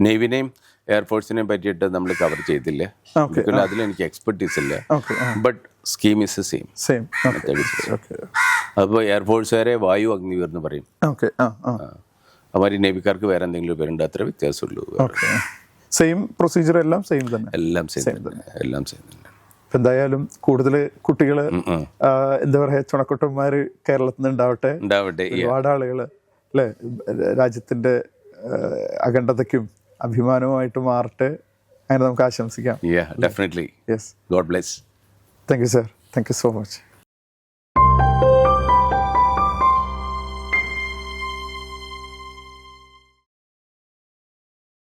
നേവിനെയും എയർഫോഴ്സിനെയും പറ്റിയിട്ട് നമ്മൾ കവർ ചെയ്തില്ല, അതിൽ എനിക്ക് എക്സ്പെർട്ടീസ് ഇല്ല. But scheme is same. അപ്പോൾ എയർഫോഴ്സുകാരെ വായു അഗ്നിവീർ എന്ന് പറയും. അവര് നേവിക്കാർക്ക് വേറെ എന്തെങ്കിലും പേരുണ്ട്, അത്ര വ്യത്യാസമുള്ളൂ. സെയിം പ്രൊസീജിയർ, എല്ലാം സെയിം തന്നെ. എല്ലാം സെയിം തന്നെ. എന്തായാലും കൂടുതൽ കുട്ടികൾ എന്താ പറയാ, ചുണക്കുട്ടന്മാര് കേരളത്തിൽ നിന്ന് ഉണ്ടാവട്ടെ. ഒരുപാട് ആളുകൾ അല്ലെ രാജ്യത്തിന്റെ അഖണ്ഡതയ്ക്കും അഭിമാനവുമായിട്ട് മാറട്ടെ, അങ്ങനെ നമുക്ക് ആശംസിക്കാം. Definitely. Yes. God bless. Thank you sir. Thank you so much.